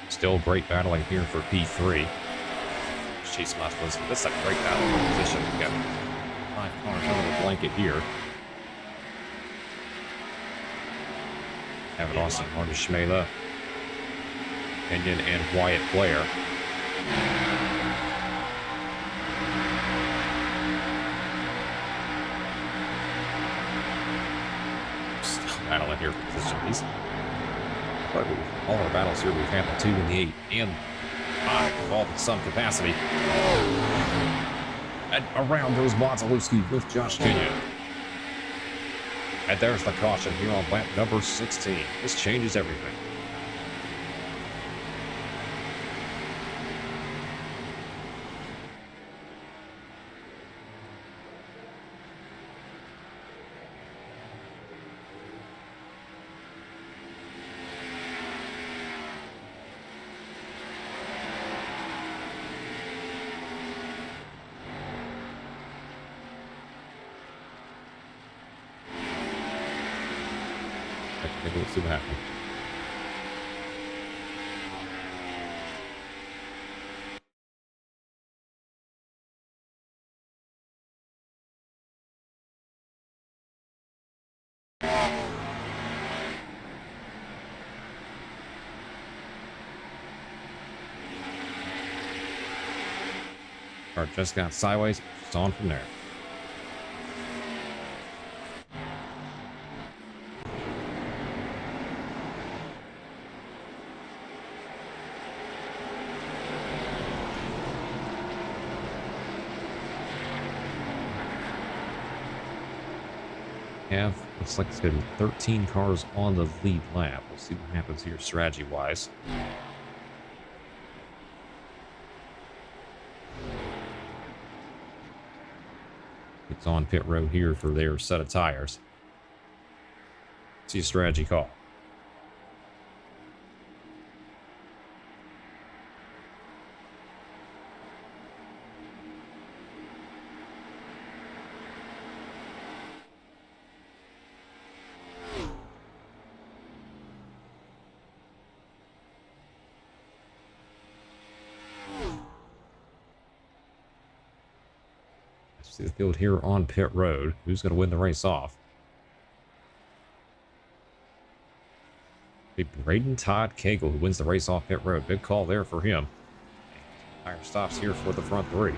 Still great battling here for P3. Chase Moskowski. This is a great battle for position. We've got 5 cars under the blanket here. Have it Austin Martin Schmela, Kenyon, and Wyatt Blair. Still battling here for position. These all our battles here, we've had the 2 and the 8 and 5 involved in some capacity. And around goes Bonslewski with Josh Kenyon. And there's the caution here on lap number 16. This changes everything. Let's see what happens. Car just got sideways, it's on from there. Looks like it's going to be 13 cars on the lead lap. We'll see what happens here strategy-wise. It's on pit road here for their set of tires. See a strategy call. See the field here on pit road. Who's going to win the race off? Be Braden Todd Cagle who wins the race off pit road. Big call there for him. Tire stops here for the front three.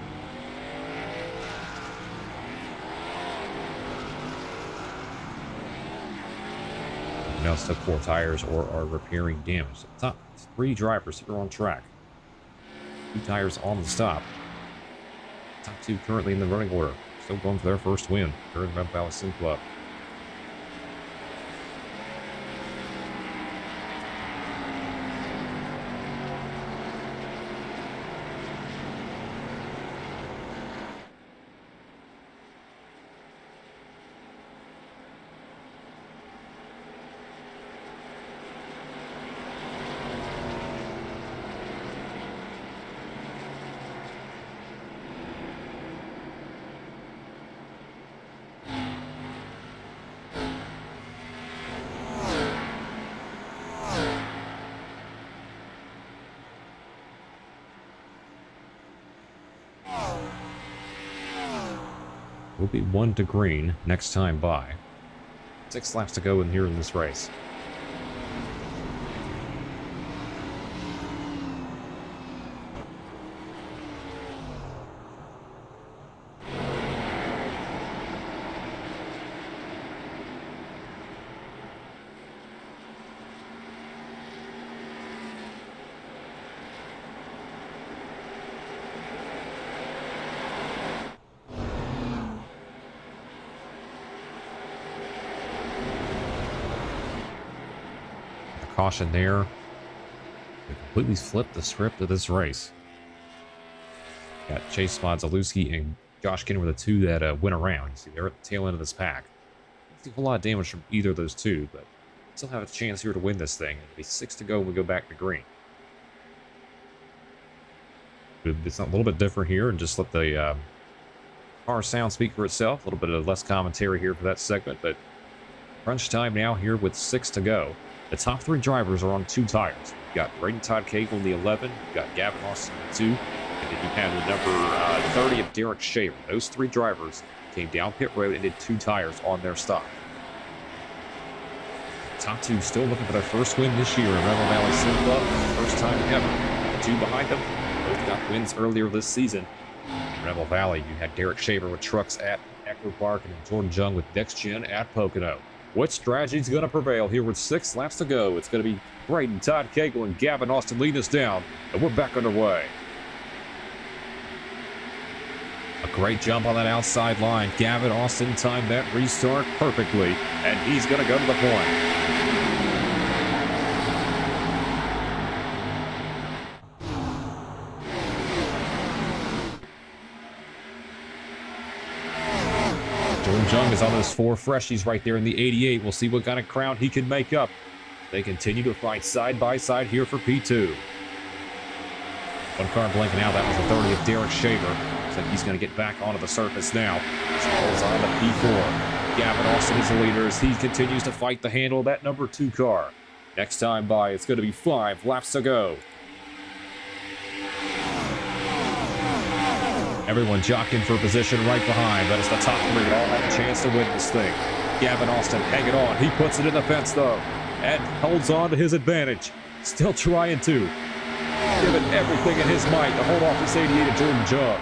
Now stuck 4 tires or are repairing damage. The top 3 drivers here on track. 2 tires on the stop. Top 2 currently in the running order. Still going for their first win. Kern Red Valley Sim Club. Will be 1 to green next time by. 6 laps to go in here in this race. Caution there. They completely flipped the script of this race. Got Chase Modzalewski and Josh Kenner were the 2 that went around. You see, they're at the tail end of this pack. Don't see a whole lot of damage from either of those 2, but still have a chance here to win this thing. It'll be 6 to go when we go back to green. It's a little bit different here, and just let the car sound speak for itself. A little bit of less commentary here for that segment, but crunch time now here with 6 to go. The top 3 drivers are on 2 tires. You've got Braden Todd Cagle in the 11, you've got Gavin Austin in the 2, and then you have the number 30 of Derek Shaver. Those 3 drivers came down pit road and did 2 tires on their stop. Top 2 still looking for their first win this year in Rebel Valley Sim Club. First time ever. The 2 behind them both got wins earlier this season. In Rebel Valley, you had Derek Shaver with trucks at Echo Park and Jordan Jung with Next Gen at Pocono. What strategy is going to prevail here with 6 laps to go? It's going to be Braden Todd Cagle and Gavin Austin leading us down, and we're back underway. A great jump on that outside line. Gavin Austin timed that restart perfectly, and he's going to go to the point. Jung is on those 4 freshies right there in the 88. We'll see what kind of crown he can make up. They continue to fight side by side here for P2. 1 car blinking out. That was the 30 of Derek Shaver. Looks like he's going to get back onto the surface now. So holds on to P4. Gavin Austin is the leader as he continues to fight the handle of that number 2 car. Next time by, it's going to be 5 laps to go. Everyone jockeying for position right behind. That is the top 3 that all have a chance to win this thing. Gavin Austin hanging on. He puts it in the fence, though, and holds on to his advantage. Still trying to give it everything in his might to hold off this 88 of Jordan Jung.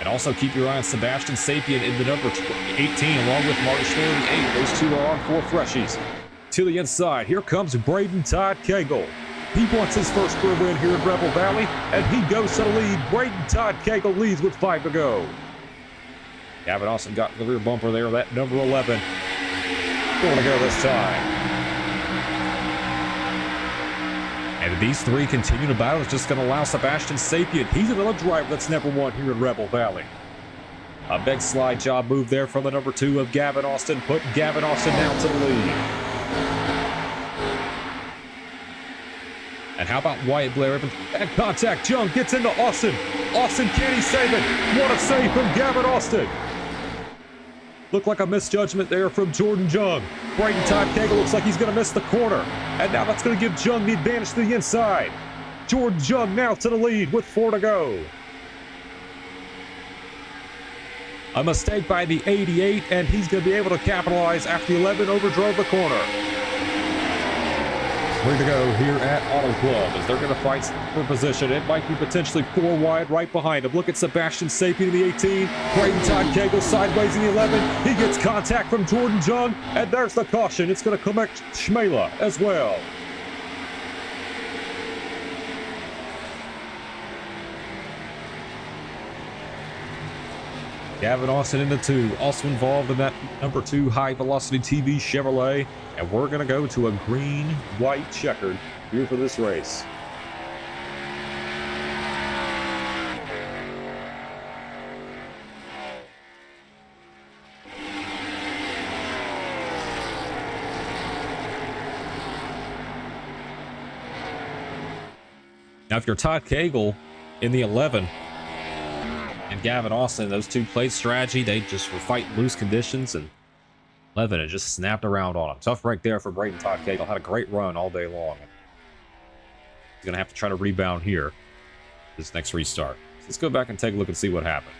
And also keep your eye on Sebastian Sapien in the number 18, along with Marty Schneer in the 8. Those 2 are on 4 freshies. To the inside, here comes Braden Todd Cagle. He wants his first career win here in Rebel Valley, and he goes to the lead. Braden Todd Cagle leads with 5 to go. Gavin Austin got the rear bumper there. That number 11. Going to go this time. And these three continue to battle. It's just going to allow Sebastian Sapien. He's another driver that's never won here in Rebel Valley. A big slide job move there from the number 2 of Gavin Austin, putting Gavin Austin down to the lead. And how about Wyatt Blair? And contact, Jung gets into Austin. Austin, can he save it? What a save from Gavin Austin. Looked like a misjudgment there from Jordan Jung. Braden Todd Cagle looks like he's going to miss the corner. And now that's going to give Jung the advantage to the inside. Jordan Jung now to the lead with 4 to go. A mistake by the 88, and he's going to be able to capitalize after the 11 overdrove the corner. 3 to go here at Auto Club as they're going to fight for position. It might be potentially 4 wide right behind him. Look at Sebastian Sapien in the 18. Braden Todd Cagle sideways in the 11. He gets contact from Jordan Jung, and there's the caution. It's going to come back Schmela as well. Gavin Austin in the 2, also involved in that number 2 high-velocity TV Chevrolet. And we're going to go to a green-white checkered here for this race. Now, if you're Todd Cagle in the 11, and Gavin Austin, those two played strategy. They just were fighting loose conditions, and 11 it just snapped around on him. Tough break there for Braden Todd Cagle. Had a great run all day long. He's going to have to try to rebound here this next restart. So let's go back and take a look and see what happened.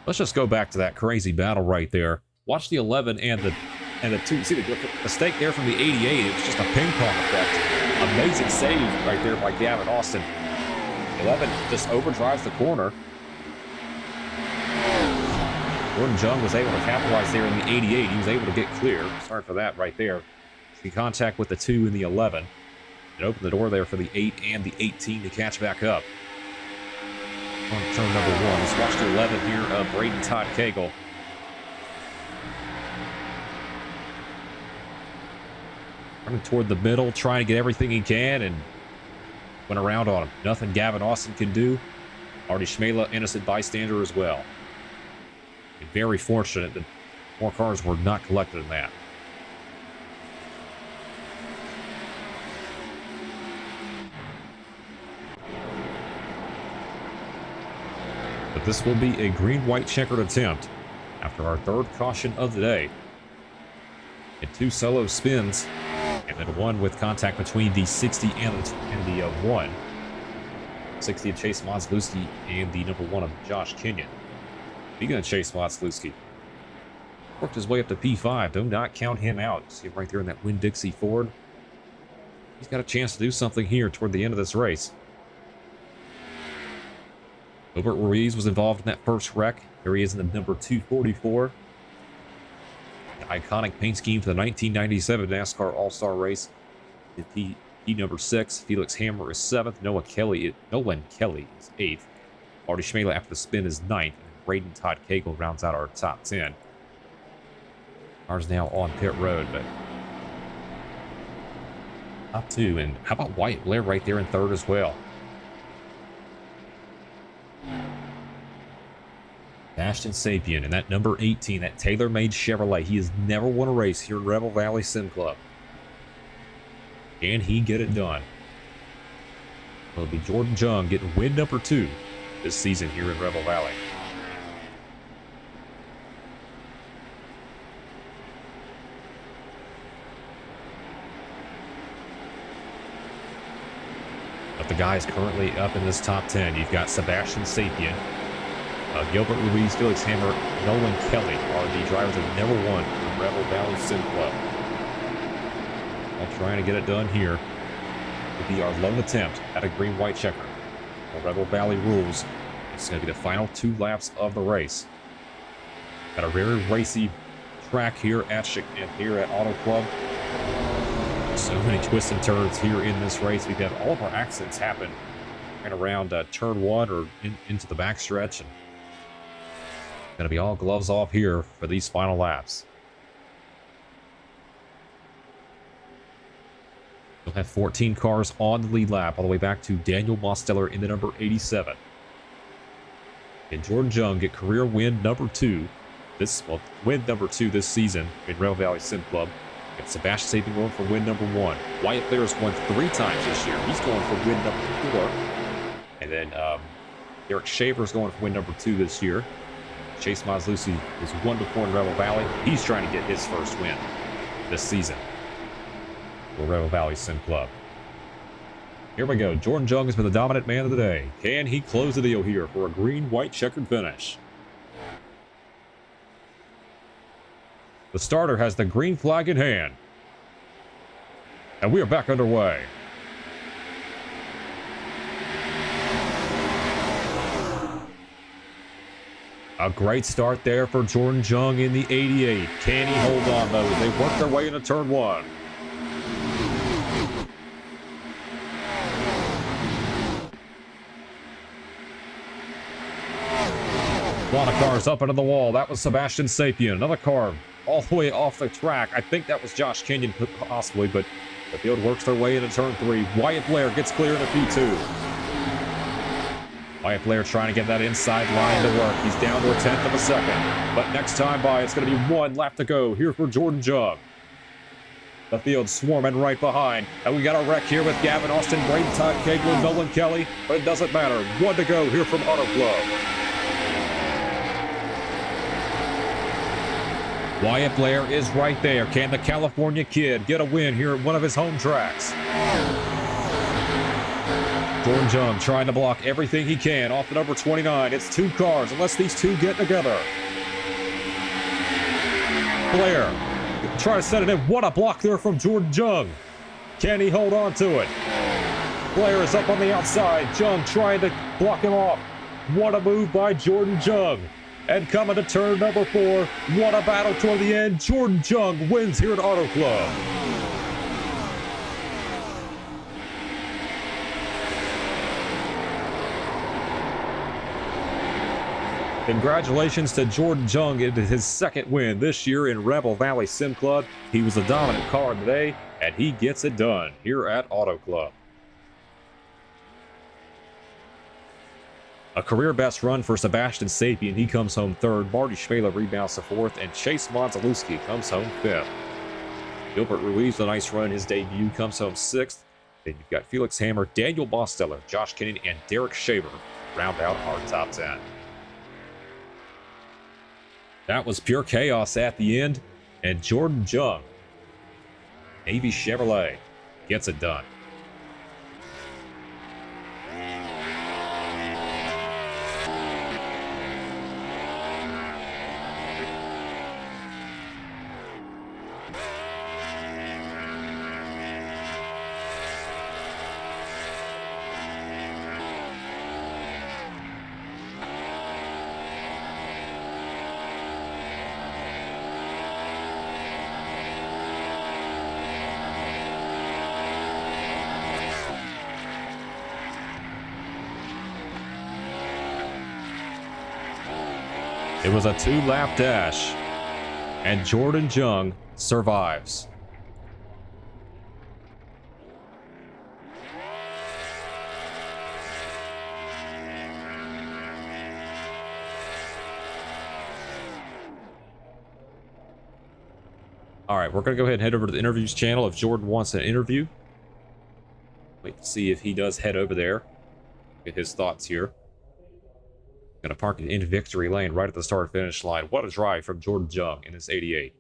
Let's just go back to that crazy battle right there. Watch the 11 and the 2. See the mistake there from the 88. It was just a ping pong effect. Amazing save right there by Gavin Austin. 11 just overdrives the corner. Jordan Jung was able to capitalize there in the 88. He was able to get clear. Sorry for that right there. In contact with the 2 and the 11. It opened the door there for the 8 and the 18 to catch back up. On turn number 1. Let's watch the 11 here of Braden Todd Cagle. Running toward the middle, trying to get everything he can, and went around on him. Nothing Gavin Austin can do. Artie Schmela, innocent bystander as well. And very fortunate that more cars were not collected in that. But this will be a green-white checkered attempt after our 3rd caution of the day. And 2 solo spins. And then 1 with contact between the 60 and the 1. 60 of Chase Motzlewski and the number 1 of Josh Kenyon. Speaking of Chase Motzlewski, worked his way up to P5. Do not count him out. See him right there in that Winn-Dixie Ford. He's got a chance to do something here toward the end of this race. Gilbert Ruiz was involved in that first wreck. Here he is in the number 244. Iconic paint scheme for the 1997 NASCAR All-Star Race. The P number 6. Felix Hammer is 7th. Nolan Kelly is 8th. Artie Schmela after the spin is 9th. And Braden Todd Cagle rounds out our top 10. Cars now on pit road, but top 2. And how about Wyatt Blair right there in 3rd as well? Sebastian Sapien and that number 18, that tailor-made Chevrolet. He has never won a race here in Rebel Valley Sim Club. Can he get it done? It'll be Jordan Jung getting win number 2 this season here in Rebel Valley. But the guys currently up in this top 10. You've got Sebastian Sapien, Gilbert Ruiz, Felix Hammer, Nolan Kelly are the drivers that never won the Rebel Valley Sim Club. All trying to get it done here. Will be our lone attempt at a green-white checker. The Rebel Valley rules. It's going to be the final 2 laps of the race. Got a very racy track here at Auto Club. So many twists and turns here in this race. We've had all of our accidents happen right around turn 1 or into the backstretch. And going to be all gloves off here for these final laps. We'll have 14 cars on the lead lap all the way back to Daniel Mosteller in the number 87. And Jordan Jung get career win number 2. Win number 2 this season in Rebel Valley Sim Club. And Sebastian Sapien going for win number 1. Wyatt Blair's won 3 times this year. He's going for win number 4. And then Eric Shaver's going for win number 2 this year. Chase Mazlusi is 1-4 in Rebel Valley. He's trying to get his first win this season for Rebel Valley Sim Club. Here we go. Jordan Jung has been the dominant man of the day. Can he close the deal here for a green-white checkered finish? The starter has the green flag in hand. And we are back underway. A great start there for Jordan Jung in the 88. Can he hold on, though, as they work their way into turn 1? A lot of cars up into the wall. That was Sebastian Sapien. Another car all the way off the track. I think that was Josh Kenyon, possibly, but the field works their way into turn 3. Wyatt Blair gets clear into P2. Wyatt Blair trying to get that inside line to work. He's down to a 1/10 of a second. But next time by, it's going to be 1 lap to go here for Jordan Jung. The field swarming right behind. And we got a wreck here with Gavin Austin, Braden Todd, Keglin, Nolan Kelly. But it doesn't matter. 1 to go here from Auto Club. Wyatt Blair is right there. Can the California kid get a win here at one of his home tracks? Jordan Jung trying to block everything he can off the number 29. It's 2 cars unless these 2 get together. Blair try to set it in. What a block there from Jordan Jung. Can he hold on to it? Blair is up on the outside. Jung trying to block him off. What a move by Jordan Jung. And coming to turn number 4, what a battle toward the end. Jordan Jung wins here at Auto Club. Congratulations to Jordan Jung in his 2nd win this year in Rebel Valley Sim Club. He was the dominant car today, and he gets it done here at Auto Club. A career best run for Sebastian Sapien. He comes home 3rd. Marty Schmela rebounds to 4th, and Chase Monzaluski comes home 5th. Gilbert Ruiz, a nice run in his debut, comes home 6th. Then you've got Felix Hammer, Daniel Mosteller, Josh Kenyon, and Derek Shaver round out our top 10. That was pure chaos at the end, and Jordan Jung, Navy Chevrolet, gets it done. It was a 2-lap dash, and Jordan Jung survives. All right, we're going to go ahead and head over to the interviews channel if Jordan wants an interview. Wait to see if he does head over there. Get his thoughts here. Gonna park it in victory lane right at the start finish line. What a drive from Jordan Jung in this 88.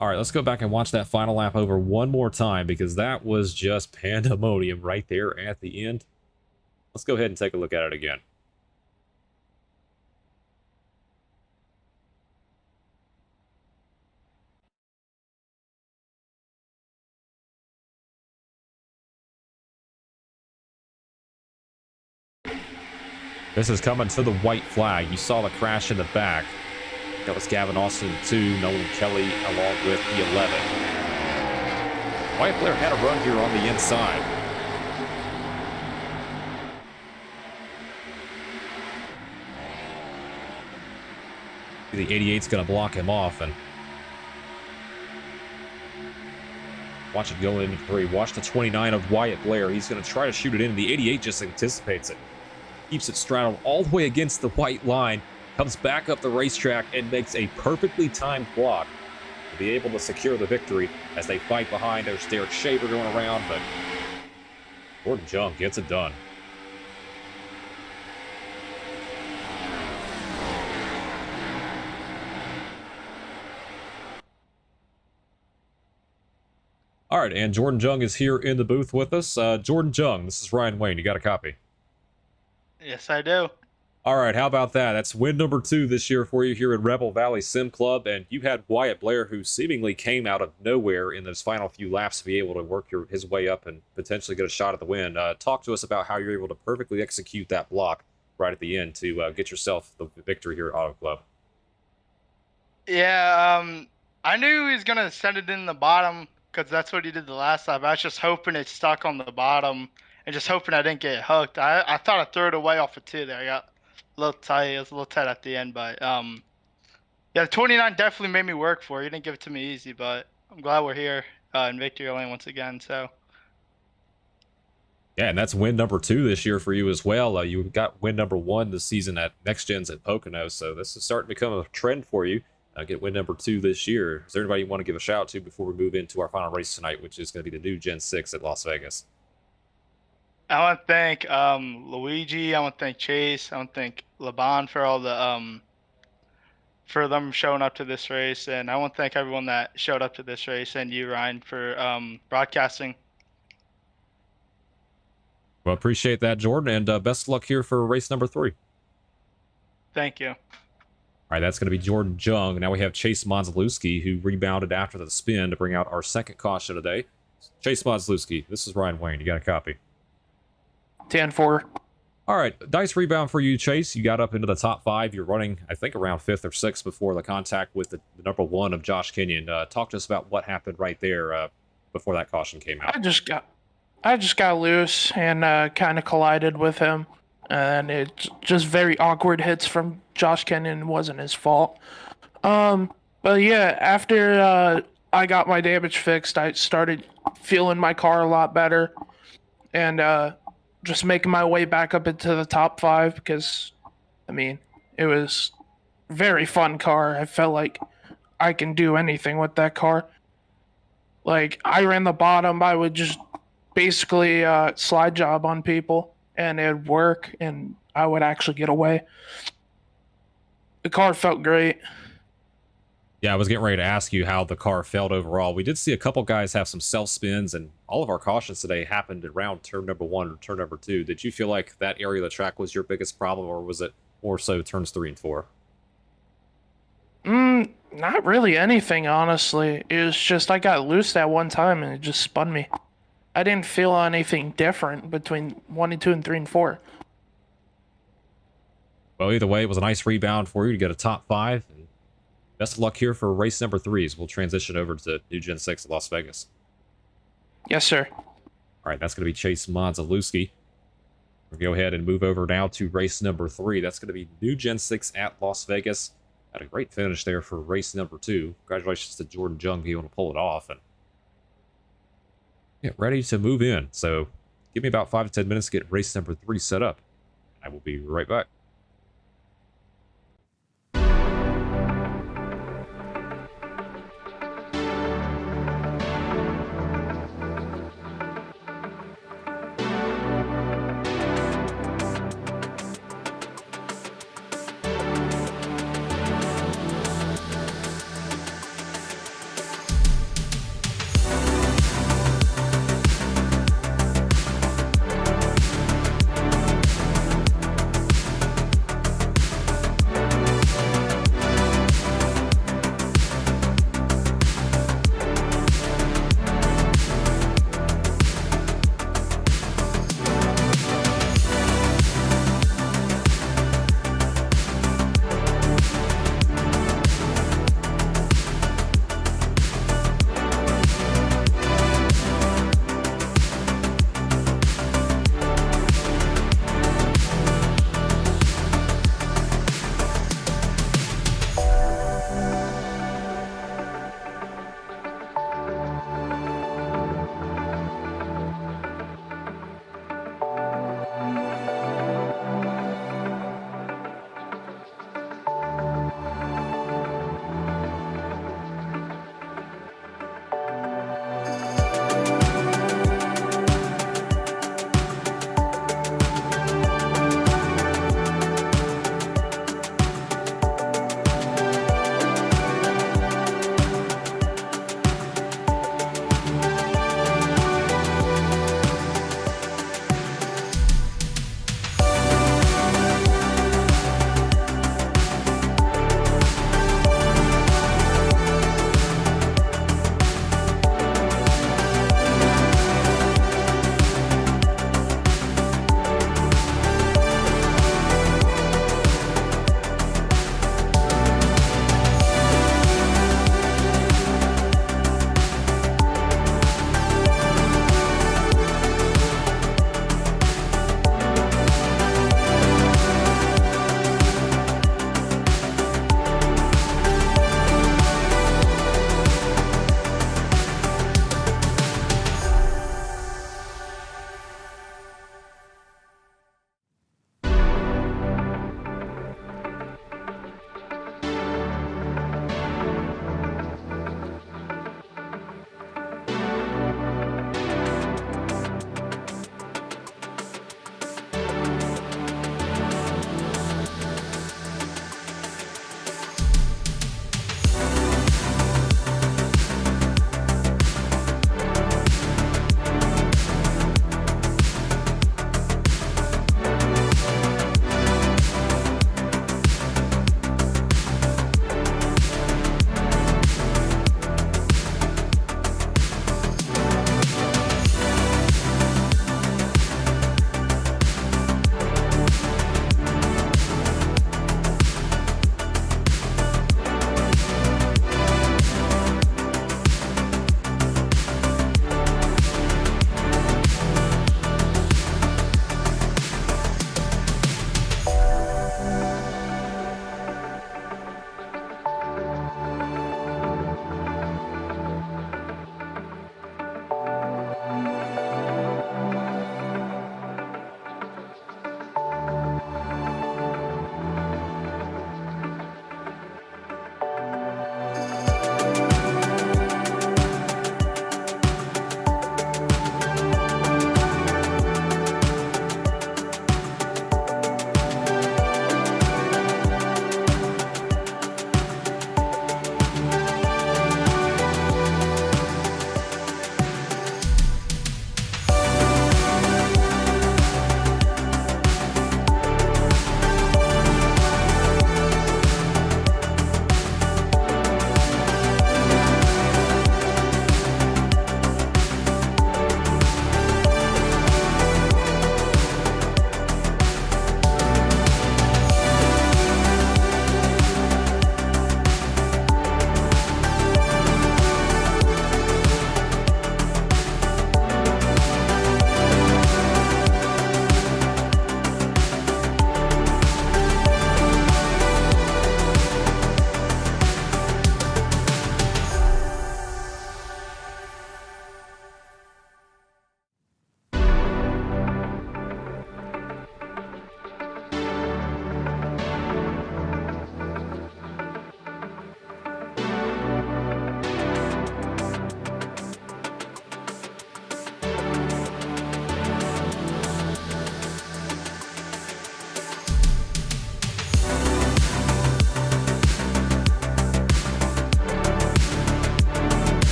All right, let's go back and watch that final lap over one more time because that was just pandemonium right there at the end. Let's go ahead and take a look at it again. This is coming to the white flag. You saw the crash in the back. That was Gavin Austin, 2, Nolan Kelly, along with the 11. Wyatt Blair had a run here on the inside. The 88's going to block him off, and watch it go into 3. Watch the 29 of Wyatt Blair. He's going to try to shoot it in. The 88 just anticipates it. Keeps it straddled all the way against the white line. Comes back up the racetrack and makes a perfectly timed block to be able to secure the victory as they fight behind. There's Derek Shaver going around, but Jordan Jung gets it done. All right, and Jordan Jung is here in the booth with us. Jordan Jung, this is Ryan Wayne. You got a copy? Yes, I do. All right, how about that? That's win number 2 this year for you here at Rebel Valley Sim Club, and you had Wyatt Blair, who seemingly came out of nowhere in those final few laps to be able to work his way up and potentially get a shot at the win. Talk to us about how you're able to perfectly execute that block right at the end to get yourself the victory here at Auto Club. Yeah, I knew he was going to send it in the bottom because that's what he did the last time. I was just hoping it stuck on the bottom and just hoping I didn't get hooked. I thought I threw it away off of 2 there. I got a little tight. It was a little tight at the end, but yeah, the 29 definitely made me work for it. He didn't give it to me easy, but I'm glad we're here in victory lane once again. So yeah, and that's win number 2 this year for you as well. You got win number 1 this season at Next Gens at Pocono, so this is starting to become a trend for you. Get win number 2 this year. Is there anybody you want to give a shout out to before we move into our final race tonight, which is going to be the new Gen 6 at Las Vegas? I want to thank Luigi. I want to thank Chase. I want to thank Laban for all the for them showing up to this race, and I want to thank everyone that showed up to this race, and you, Ryan, for broadcasting. Well, appreciate that, Jordan, and best of luck here for race number 3. Thank you. All right, that's going to be Jordan Jung. Now we have Chase Monzalewski, who rebounded after the spin to bring out our second caution today. Chase Monzalewski, this is Ryan Wayne. You got a copy? 10-4. All right, nice rebound for you, Chase. You got up into the top 5. You're running, I think, around 5th or 6th before the contact with the number 1 of Josh Kenyon. Talk to us about what happened right there before that caution came out. I just got loose and kind of collided with him, and it's just very awkward hits from Josh Kenyon. It wasn't his fault. But yeah, after I got my damage fixed, I started feeling my car a lot better, and just making my way back up into the top 5 because, I mean, it was a very fun car. I felt like I can do anything with that car. Like, I ran the bottom, I would just basically slide job on people, and it'd work, and I would actually get away. The car felt great. Yeah, I was getting ready to ask you how the car felt overall. We did see a couple guys have some self-spins, and all of our cautions today happened around turn number 1 or turn number 2. Did you feel like that area of the track was your biggest problem, or was it more so turns 3 and 4? Not really anything, honestly. It was just I got loose that one time, and it just spun me. I didn't feel anything different between 1 and 2 and 3 and 4. Well, either way, it was a nice rebound for you to get a top 5. And best of luck here for race number 3 as we'll transition over to new Gen 6 at Las Vegas. Yes, sir. All right, that's going to be Chase Monzalewski. We'll go ahead and move over now to race number 3. That's going to be new Gen 6 at Las Vegas. Had a great finish there for race number 2. Congratulations to Jordan Jung being able to pull it off and get ready to move in. So give me about 5 to 10 minutes to get race number 3 set up. I will be right back.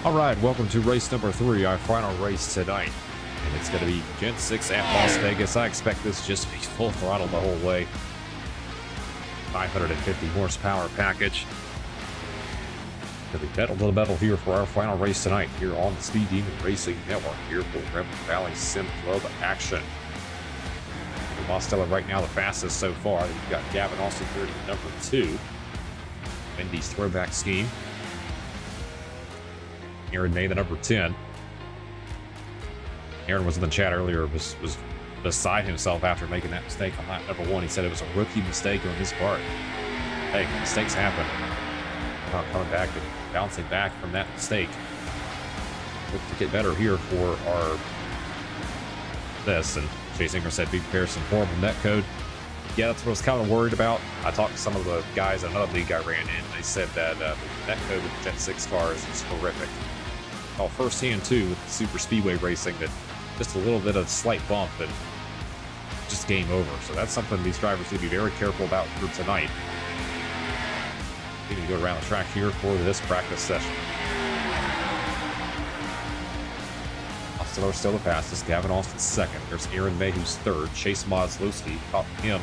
All right, welcome to race number 3, our final race tonight. And it's going to be Gen 6 at Las Vegas. I expect this just to be full throttle the whole way. 550 horsepower package. Going to be pedal to the metal here for our final race tonight here on the Speed Demon Racing Network here for Rebel Valley Sim Club action. Mostella right now the fastest so far. We've got Gavin Austin here at number 2. Wendy's throwback scheme. Aaron May, the number 10. Aaron was in the chat earlier, was beside himself after making that mistake on lap number 1. He said it was a rookie mistake on his part. Hey, mistakes happen. Not coming back and bouncing back from that mistake. Look to get better here for our this. And Chase Ingram said, be prepared for some horrible net code. Yeah, that's what I was kind of worried about. I talked to some of the guys in another league I ran in. They said that the net code with the Gen 6 cars is horrific. Well, firsthand too with Super Speedway racing, that just a little bit of slight bump and just game over. So that's something these drivers need to be very careful about for tonight. We need to go around the track here for this practice session. Austin still the fastest. Gavin Austin's second. There's Aaron May, who's third. Chase Moslowski caught him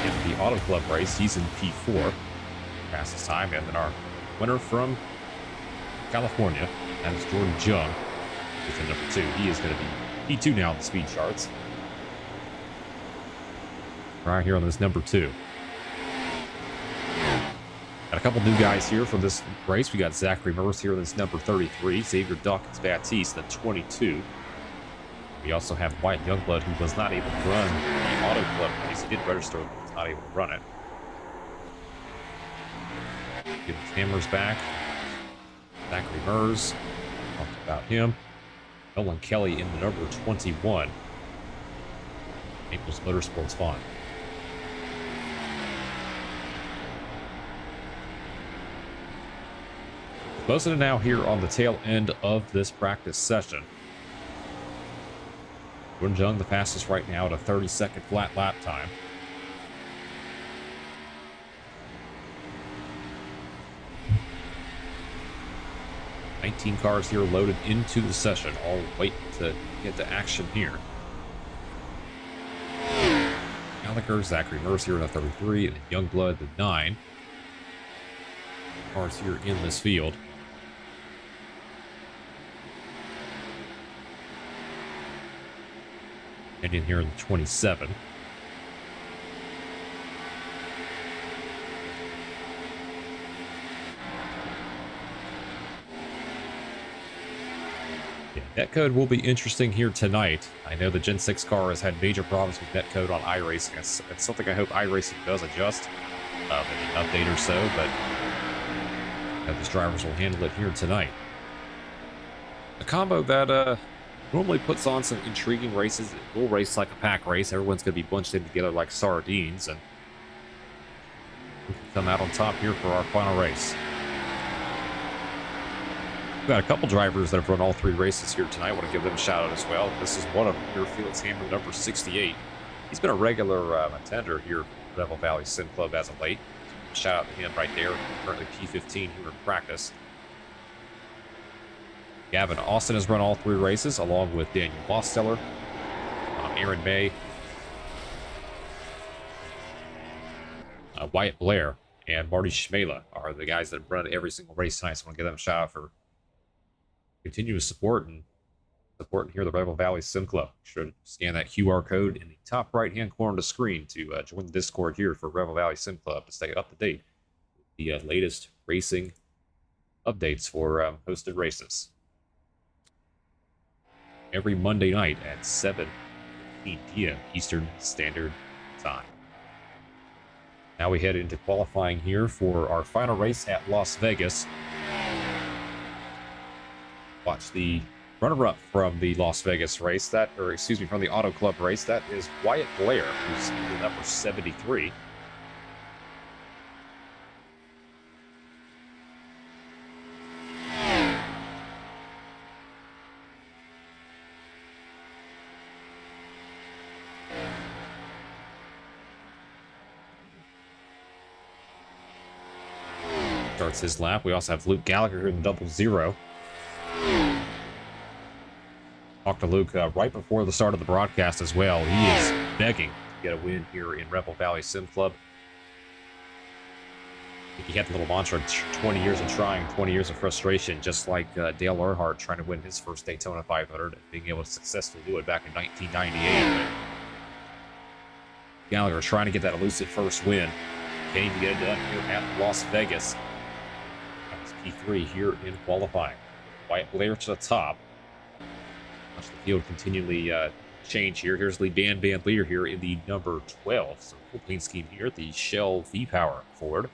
in the Auto Club race. He's in P4. Fastest time. And then our winner from California, that is Jordan Jung, who's in number 2. He is going to be P2 now in the speed charts. Right here on this number 2. Got a couple new guys here for this race. We got Zachary Merce here in this number 33. Xavier Dawkins Baptiste, the 22. We also have Wyatt Youngblood, who was not able to run the Auto Club race. He did register, but was not able to run it. Get his hammers back. Zachary Merce, talked about him. Nolan Kelly in the number 21. Naples Motorsports Fund. Closing it now here on the tail end of this practice session. Jordan Jung the fastest right now at a 30-second flat lap time. $19 cars here loaded into the session, all waiting to get to action here. Gallagher, Zachary Merce here in the 33, and Youngblood the 9. Cars here in this field. And in here in the 27. Yeah, netcode will be interesting here tonight. I know the Gen 6 car has had major problems with netcode on iRacing. It's something I hope iRacing does adjust. Maybe an update or so, but these drivers will handle it here tonight. A combo that normally puts on some intriguing races. It will race like a pack race. Everyone's going to be bunched in together like sardines, and we can come out on top here for our final race. We've got a couple drivers that have run all 3 races here tonight. I want to give them a shout out as well. This is one of them here, Felix Hammer, number 68. He's been a regular attender here at Rebel Valley Sim Club as of late. Shout out to him right there. Currently P15 here in practice. Gavin Austin has run all 3 races, along with Daniel Mosteller, Aaron May, Wyatt Blair, and Marty Schmela are the guys that have run every single race tonight. So I want to give them a shout out for continuous support and supporting here the Rebel Valley Sim Club. Should scan that QR code in the top right-hand corner of the screen to join the Discord here for Rebel Valley Sim Club to stay up to date with the latest racing updates for hosted races. Every Monday night at 7:15 p.m. Eastern Standard Time. Now we head into qualifying here for our final race at Las Vegas. Watch the runner-up from the Las Vegas race, from the Auto Club race. That is Wyatt Blair, who's in number 73. Starts his lap. We also have Luke Gallagher here in the 00. Talked to Luke right before the start of the broadcast as well. He is begging to get a win here in Rebel Valley Sim Club. I think he had the little mantra, 20 years of trying, 20 years of frustration, just like Dale Earnhardt trying to win his first Daytona 500 and being able to successfully do it back in 1998. Gallagher trying to get that elusive first win. Can't even get it done here at Las Vegas. That was P3 here in qualifying. Wyatt Blair to the top. Watch the field continually change here. Here's Lee Van Leer here in the number 12. So full paint scheme here, the Shell V-Power Ford.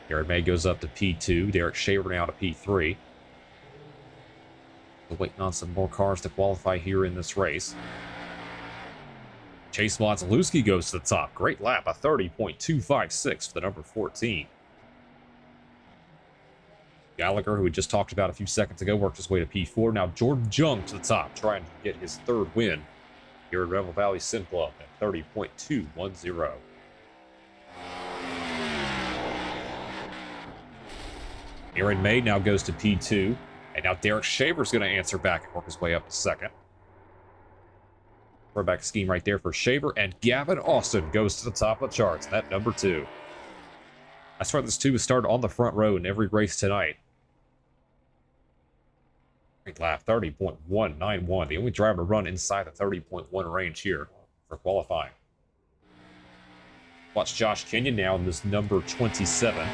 Aaron May goes up to P2. Derek Shaver now to P3. We're waiting on some more cars to qualify here in this race. Chase Montzelewski goes to the top. Great lap, a 30.256 for the number 14. Gallagher, who we just talked about a few seconds ago, worked his way to P4. Now Jordan Jung to the top, trying to get his third win here at Rebel Valley Sim Club at 30.210. Aaron May now goes to P2, and now Derek Shaver's going to answer back and work his way up to second. Throwback scheme right there for Shaver, and Gavin Austin goes to the top of the charts, at number 2. That's right, this 2 has started on the front row in every race tonight. Great lap, 30.191. The only driver to run inside the 30.1 range here for qualifying. Watch Josh Kenyon now in this number 27.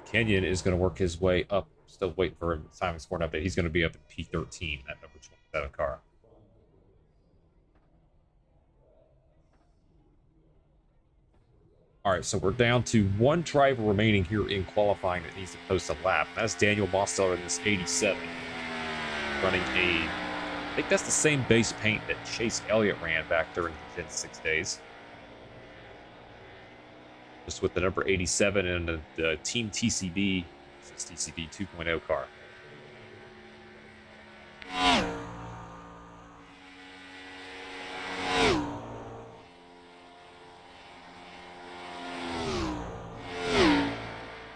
Kenyon is going to work his way up. Still waiting for him. Time score an update. He's going to be up at P13, that number 27 car. All right, so we're down to one driver remaining here in qualifying that needs to post a lap. That's Daniel Mosteller in this 87. Running I think that's the same base paint that Chase Elliott ran back during the Gen 6 days. Just with the number 87 and the Team TCB, TCB 2.0 car.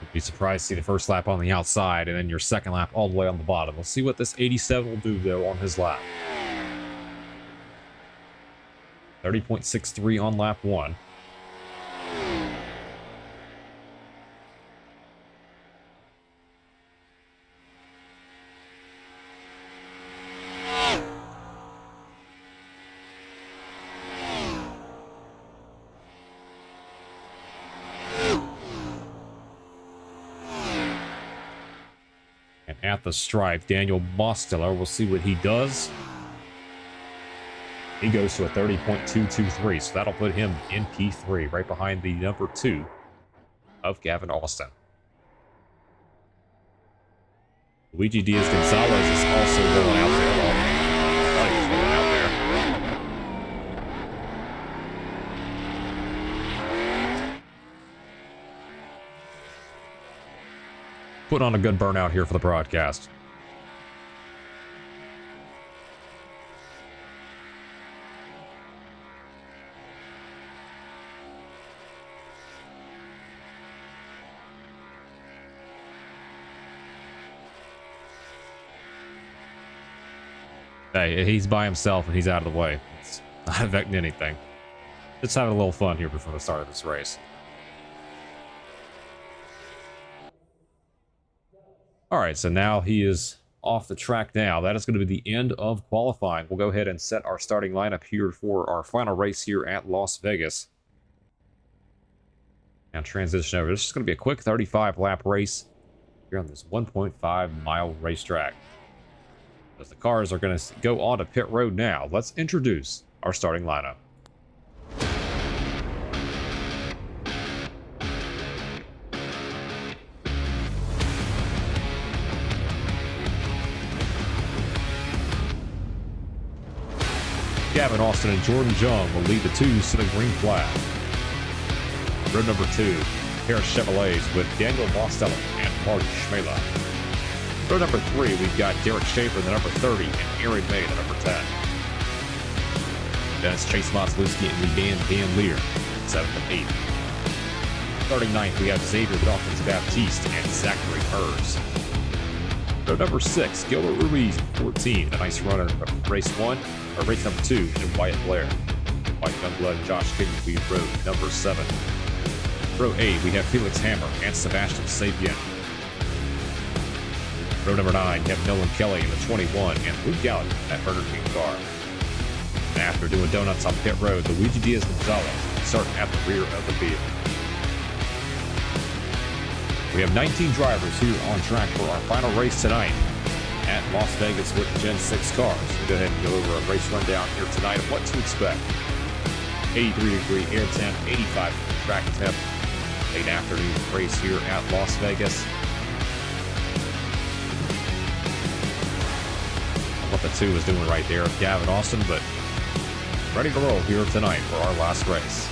Would be surprised to see the first lap on the outside and then your second lap all the way on the bottom. We'll see what this 87 will do though on his lap. 30.63 on lap 1. At the stripe, Daniel Mosteller. We'll see what he does. He goes to a 30.223, so that'll put him in P3, right behind the number 2 of Gavin Austin. Luigi Diaz-Gonzalez is also rolling out there. He's rolling out there. Put on a good burnout here for the broadcast. Hey, he's by himself and he's out of the way. It's not affecting anything. Just having a little fun here before the start of this race. All right, so now he is off the track now. That is going to be the end of qualifying. We'll go ahead and set our starting lineup here for our final race here at Las Vegas. Now transition over. This is going to be a quick 35-lap race here on this 1.5-mile racetrack. As the cars are going to go on to pit road now, let's introduce our starting lineup. Gavin Austin and Jordan Jung will lead the twos to the green flag. Road number 2, pair of Chevrolets with Daniel Mosteller and Marty Schmela. Row number 3, we've got Derek Shaver, the number 30, and Aaron May, the number 10. Then it's Chase Montzelewski and Lee Van Leer, 7th and 8th. 39th, we have Xavier Dawkins Baptiste and Zachary Hers. Row number 6, Gilbert Ruiz, 14. A nice run of race number 2 in Wyatt Blair. White Youngblood Josh King lead row number 7. Row 8, we have Felix Hammer and Sebastian Sapien. Row number 9, we have Nolan Kelly in the 21 and Luke Gallick at Burger King car. And after doing donuts on pit road, Luigi Diaz-Gonzalez starting at the rear of the field. We have 19 drivers here on track for our final race tonight at Las Vegas with the Gen 6 cars. We'll go ahead and go over a race rundown here tonight of what to expect. 83-degree air temp, 85 track temp. Late afternoon race here at Las Vegas. What the 2 is doing right there with Gavin Austin, but ready to roll here tonight for our last race.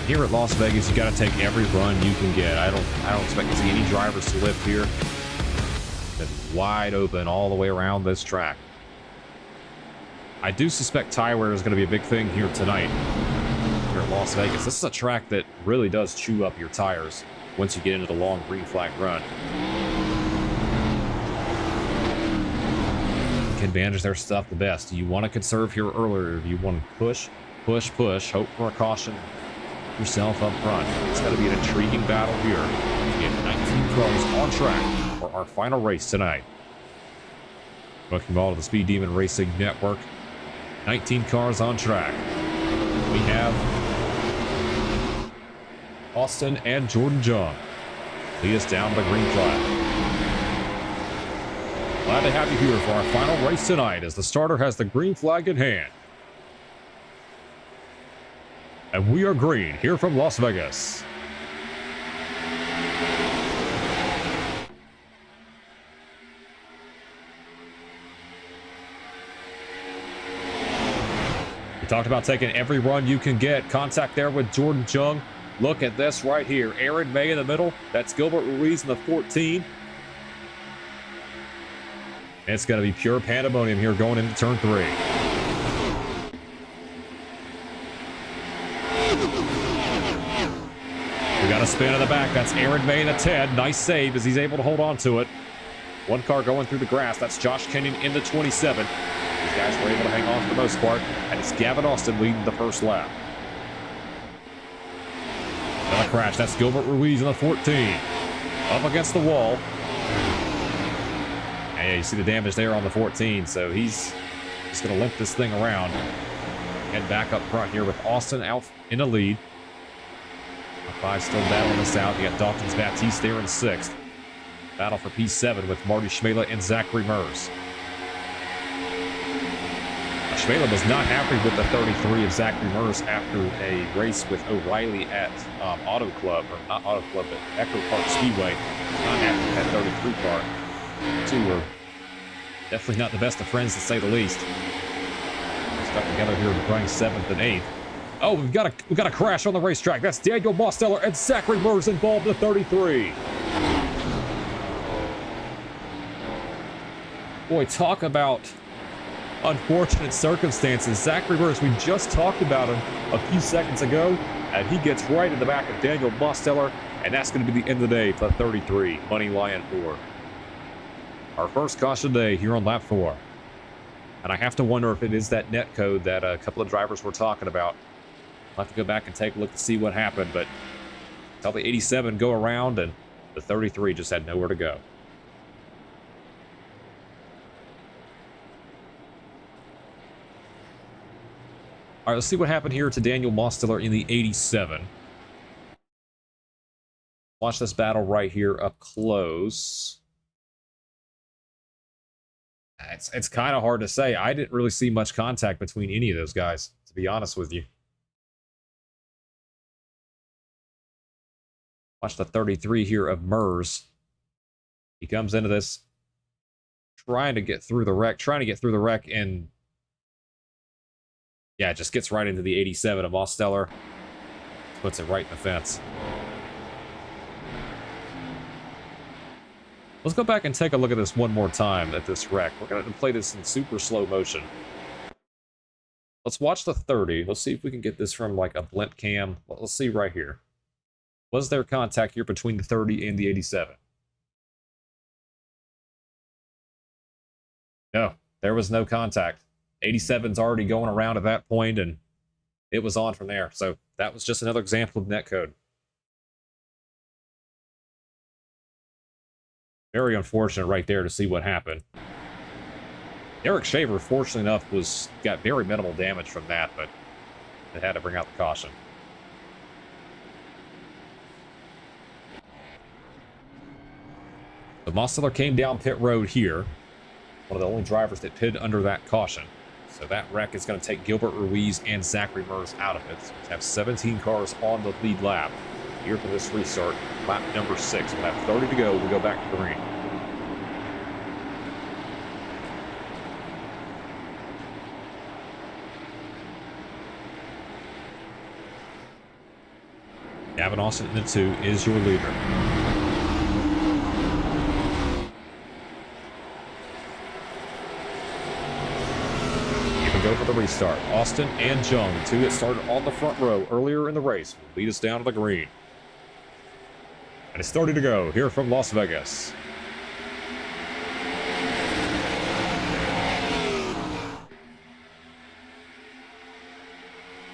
Here at Las Vegas, you got to take every run you can get. I don't expect to see any drivers to lift here. It's wide open all the way around this track. I do suspect tire wear is going to be a big thing here tonight here at Las Vegas. This is a track that really does chew up your tires once you get into the long green flag run. You can manage their stuff the best. Do you want to conserve here earlier? Do you want to push, hope for a caution yourself up front? It's going to be an intriguing battle here. We have 19 cars on track for our final race tonight. Welcome all to the Speed Demon Racing Network. 19 cars on track. We have Austin and Jordan Jung lead us down the green flag. Glad to have you here for our final race tonight as the starter has the green flag in hand. And we are green here from Las Vegas. We talked about taking every run you can get. Contact there with Jordan Jung. Look at this right here. Aaron May in the middle. That's Gilbert Ruiz in the 14. And it's going to be pure pandemonium here going into turn 3. We got a spin in the back. That's Aaron May in the 10. Nice save as he's able to hold on to it. One car going through the grass. That's Josh Kenyon in the 27. These guys were able to hang on for the most part. And it's Gavin Austin leading the first lap. Another crash. That's Gilbert Ruiz in the 14. Up against the wall. And yeah, you see the damage there on the 14. So he's just going to limp this thing around. And back up front here with Austin out in the lead. 5 still battling this out. You got Dawkins Baptiste there in 6th. Battle for P7 with Marty Schmela and Zachary Mers. Schmela was not happy with the 33 of Zachary Mers after a race with O'Reilly at Auto Club, or not Auto Club, but Echo Park Speedway. Not happy with that 33 car. The 2 were definitely not the best of friends, to say the least. They're stuck together here running 7th and 8th. Oh, we've got a crash on the racetrack. That's Daniel Mosteller and Zachary Mers involved in 33. Boy, talk about unfortunate circumstances. Zachary Mers, we just talked about him a few seconds ago, and he gets right in the back of Daniel Mosteller, and that's going to be the end of the day for 33. Money Lion 4. Our first caution day here on lap 4. And I have to wonder if it is that net code that a couple of drivers were talking about. I'll have to go back and take a look to see what happened, but saw the 87 go around, and the 33 just had nowhere to go. All right, let's see what happened here to Daniel Mosteller in the 87. Watch this battle right here up close. It's kind of hard to say. I didn't really see much contact between any of those guys, to be honest with you. Watch the 33 here of Mers. He comes into this trying to get through the wreck, and Yeah, it just gets right into the 87 of Mosteller. Puts it right in the fence. Let's go back and take a look at this one more time at this wreck. We're going to play this in super slow motion. Let's watch the 30. Let's see if we can get this from like a blimp cam. Let's see right here. Was there contact here between the 30 and the 87? No, there was no contact. 87's already going around at that point, and it was on from there. So that was just another example of netcode. Very unfortunate right there to see what happened. Eric Shaver, fortunately enough, got very minimal damage from that, but they had to bring out the caution. The Mosteller came down pit road here. One of the only drivers that pitted under that caution. So that wreck is going to take Gilbert Ruiz and Zachary Mers out of it. So we have 17 cars on the lead lap. Here for this restart, lap number 6. We'll have 30 to go. We'll go back to green. Gavin Austin in the 2 is your leader. Go for the restart. Austin and Jung, the 2 that started on the front row earlier in the race, will lead us down to the green. And it's 30 to go here from Las Vegas.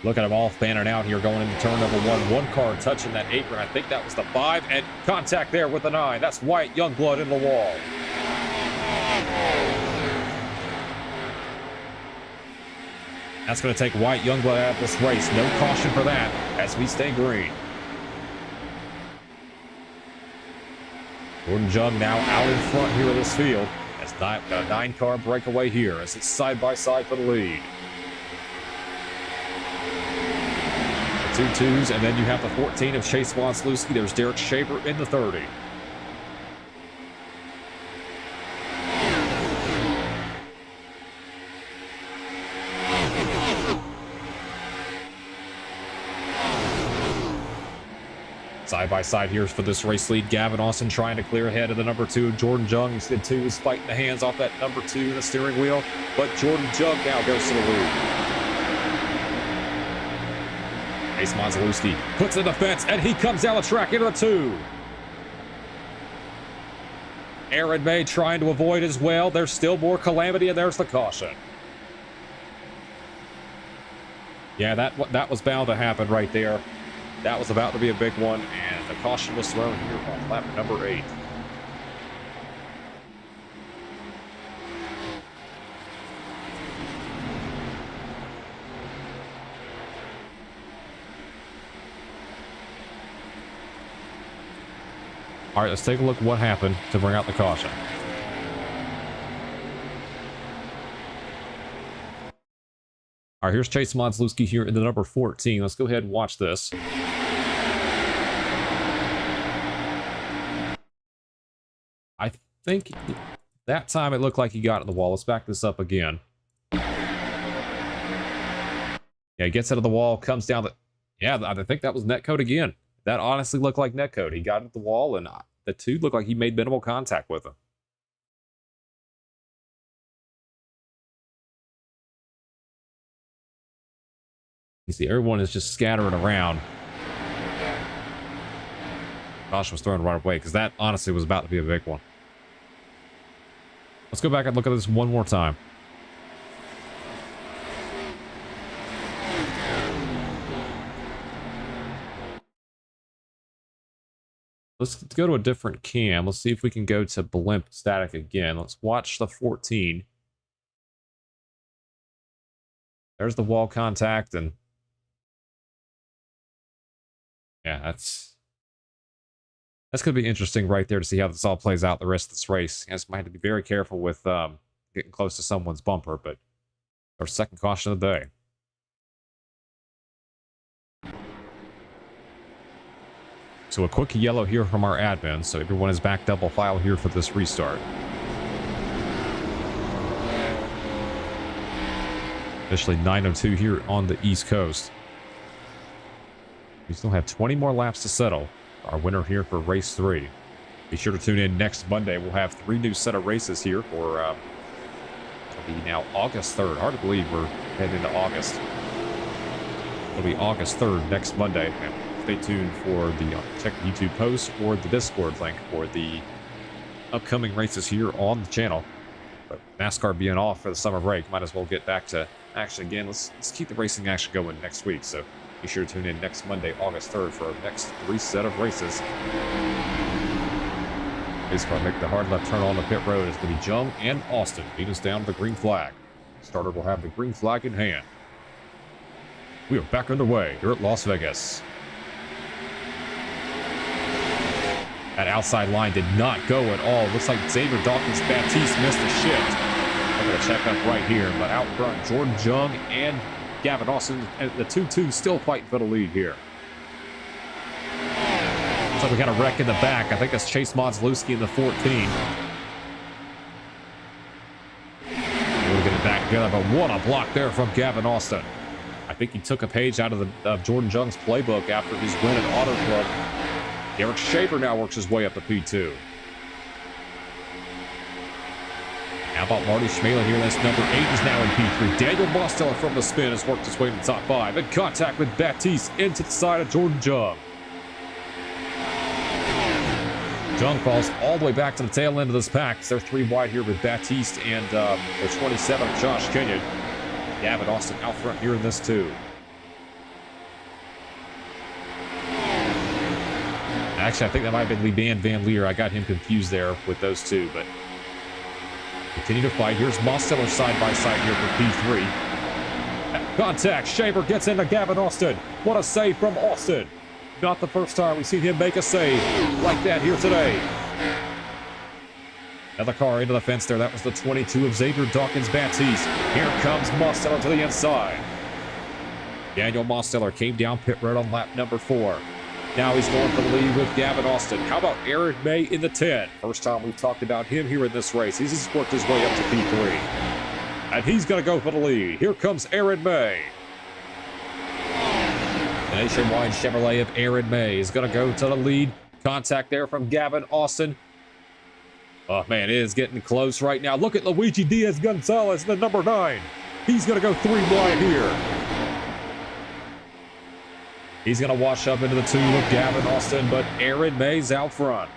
Look at them all fanning out here going into turn number 1. One car touching that apron. I think that was the 5, and contact there with the 9. That's Wyatt Youngblood in the wall. That's going to take Wyatt Youngblood out of this race. No caution for that as we stay green. Jordan Jung now out in front here of this field. As got a 9-car breakaway here as it's side by side for the lead. The 2-2s, and then you have the 14 of Chase Wonsluski. There's Derek Shaver in the 30. Side by side here for this race lead. Gavin Austin trying to clear ahead of the number 2, Jordan Jung. You said 2 is fighting the hands off that number 2 in the steering wheel, but Jordan Jung now goes to the lead. Ace Monzalewski puts in the fence, and he comes down the track into the 2. Aaron May trying to avoid as well. There's still more calamity, and there's the caution. Yeah, that was bound to happen right there. That was about to be a big one, and the caution was thrown here on lap number 8. All right, let's take a look at what happened to bring out the caution. All right, here's Chase Monzalewski here in the number 14. Let's go ahead and watch this. I think that time it looked like he got in the wall. Let's back this up again. Yeah, he gets out of the wall, comes down the... Yeah, I think that was netcode again. That honestly looked like netcode. He got at the wall, and the 2 looked like he made minimal contact with him. You see, everyone is just scattering around. Caution was thrown right away, because that honestly was about to be a big one. Let's go back and look at this one more time. Let's go to a different cam. Let's see if we can go to blimp static again. Let's watch the 14. There's the wall contact, and yeah, that's going to be interesting right there to see how this all plays out the rest of this race. You guys might have to be very careful with getting close to someone's bumper, but our second caution of the day. So a quick yellow here from our admin, so everyone is back double file here for this restart. Officially 9:02 here on the East Coast. We still have 20 more laps to settle. Our winner here for race 3. Be sure to tune in next Monday. We'll have 3 new set of races here for it'll be now August 3rd. Hard to believe we're heading into August. It'll be August 3rd next Monday. And stay tuned for the check the YouTube post or the Discord link for the upcoming races here on the channel. But NASCAR being off for the summer break, might as well get back to action again. Let's keep the racing action going next week. So be sure to tune in next Monday, August 3rd for our next 3 set of races. Pace car make the hard left turn on the pit road. It's going to be Jung and Austin lead us down to the green flag. Starter will have the green flag in hand. We are back underway here at Las Vegas. That outside line did not go at all. Looks like Xavier Dawkins-Baptiste missed a shift. I'm going to check up right here, but out front, Jordan Jung and Gavin Austin, and the 2-2 still fighting for the lead here. Looks like we got a wreck in the back. I think that's Chase Modzlewski in the 14. We'll get it back together, but what a block there from Gavin Austin. I think he took a page out of Jordan Jung's playbook after his win at Auto Club. Derek Schaefer now works his way up to P2. How about Marty Schmela here? That's number 8 is now in P3. Daniel Mosteller from the spin has worked his way to the top 5. In contact with Baptiste into the side of Jordan Jung. Jung falls all the way back to the tail end of this pack. They're 3 wide here with Baptiste and the 27, Josh Kenyon. Gavin Austin out front here in this too. Actually, I think that might have been Leban Van Leer. I got him confused there with those 2, but continue to fight. Here's Mosteller side by side here for P3. Contact. Shaver gets into Gavin Austin. What a save from Austin. Not the first time we've seen him make a save like that here today. Another car into the fence there. That was the 22 of Xavier Dawkins-Baptiste. Here comes Mosteller to the inside. Daniel Mosteller came down pit road on lap number 4. Now he's going for the lead with Gavin Austin. How about Aaron May in the 10? First time we've talked about him here in this race. He's worked his way up to P3. And he's going to go for the lead. Here comes Aaron May. The Nationwide Chevrolet of Aaron May is going to go to the lead. Contact there from Gavin Austin. Oh, man, it is getting close right now. Look at Luigi Diaz-Gonzalez, the number 9. He's going to go 3 wide here. He's going to wash up into the 2 with Gavin Austin, but Aaron May's out front.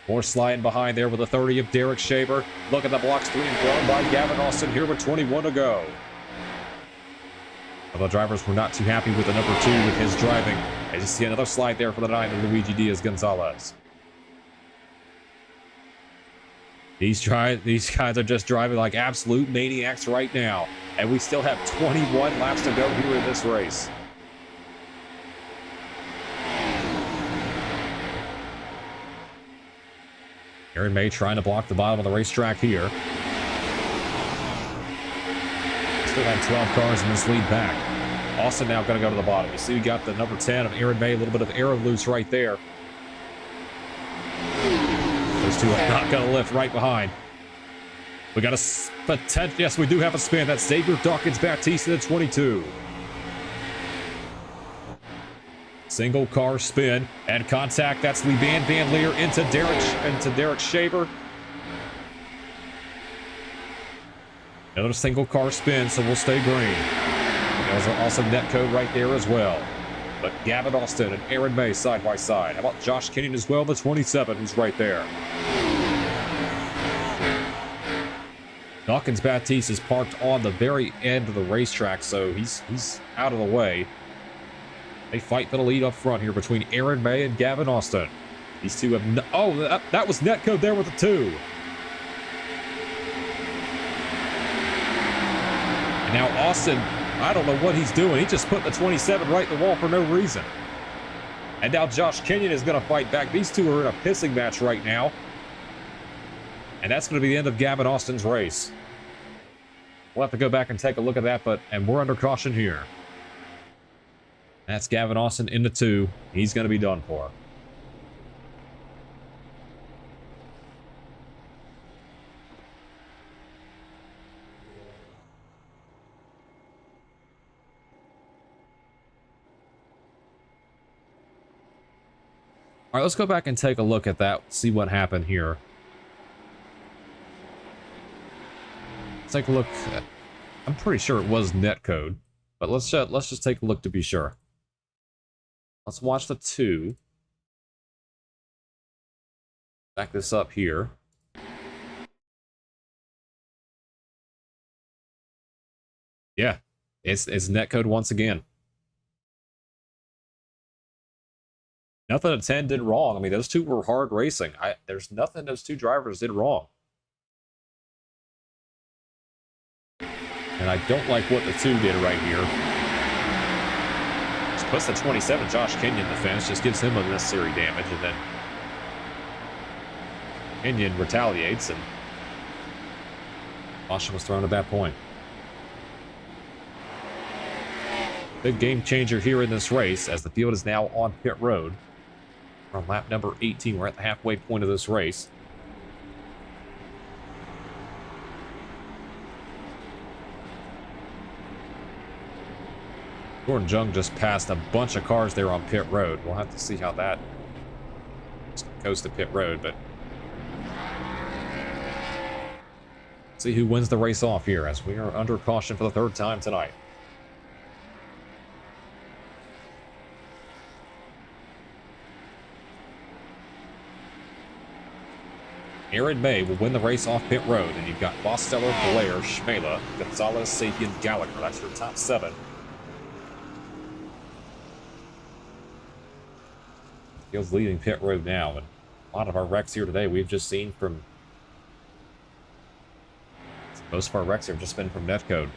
More sliding behind there with the 30 of Derek Shaver. Look at the blocks being thrown by Gavin Austin here with 21 to go. Well, the drivers were not too happy with the number 2 with his driving. As you see another slide there for the 9 of Luigi Diaz-Gonzalez. These guys are just driving like absolute maniacs right now. And we still have 21 laps to go here in this race. Aaron May trying to block the bottom of the racetrack here. Still have 12 cars in this lead pack. Austin now going to go to the bottom. You see we got the number 10 of Aaron May, a little bit of air loose right there. Those 2 are not going to lift right behind. We got a potential. Yes, we do have a spin. That's Xavier Dawkins-Baptiste in the 22. Single car spin and contact. That's Leban Van Leer into Derek Shaver. Another single car spin, so we'll stay green. There's also net code right there as well. But Gavin Austin and Aaron May side by side. How about Josh Kenyon as well, the 27, who's right there. Dawkins-Baptiste is parked on the very end of the racetrack, so he's out of the way. They fight for the lead up front here between Aaron May and Gavin Austin. These 2 have that was netcode there with the 2. And now Austin, I don't know what he's doing. He just put the 27 right in the wall for no reason. And now Josh Kenyon is going to fight back. These 2 are in a pissing match right now. And that's going to be the end of Gavin Austin's race. We'll have to go back and take a look at that, and we're under caution here. That's Gavin Austin in the 2. He's going to be done for. All right, let's go back and take a look at that, see what happened here. Let's take a look. I'm pretty sure it was netcode, but let's just take a look to be sure. Let's watch the 2. Back this up here. Yeah, it's netcode once again. Nothing that 10 did wrong. I mean, those 2 were hard racing. There's nothing those 2 drivers did wrong. And I don't like what the 2 did right here. Just puts the 27, Josh Kenyon, in the fence, just gives him unnecessary damage, and then Kenyon retaliates, and caution was thrown at that point. Big game changer here in this race, as the field is now on pit road. We're on lap number 18. We're at the halfway point of this race. Gordon Jung just passed a bunch of cars there on pit road. We'll have to see how that goes to pit road, but see who wins the race off here, as we are under caution for the 3rd time tonight. Aaron May will win the race off pit road, and you've got Bosteller, Blair, Schmela, Gonzalez, Sapien, Gallagher. That's your top 7. Field's leading pit road now, and a lot of our wrecks here today we've just seen from... Most of our wrecks have just been from netcode.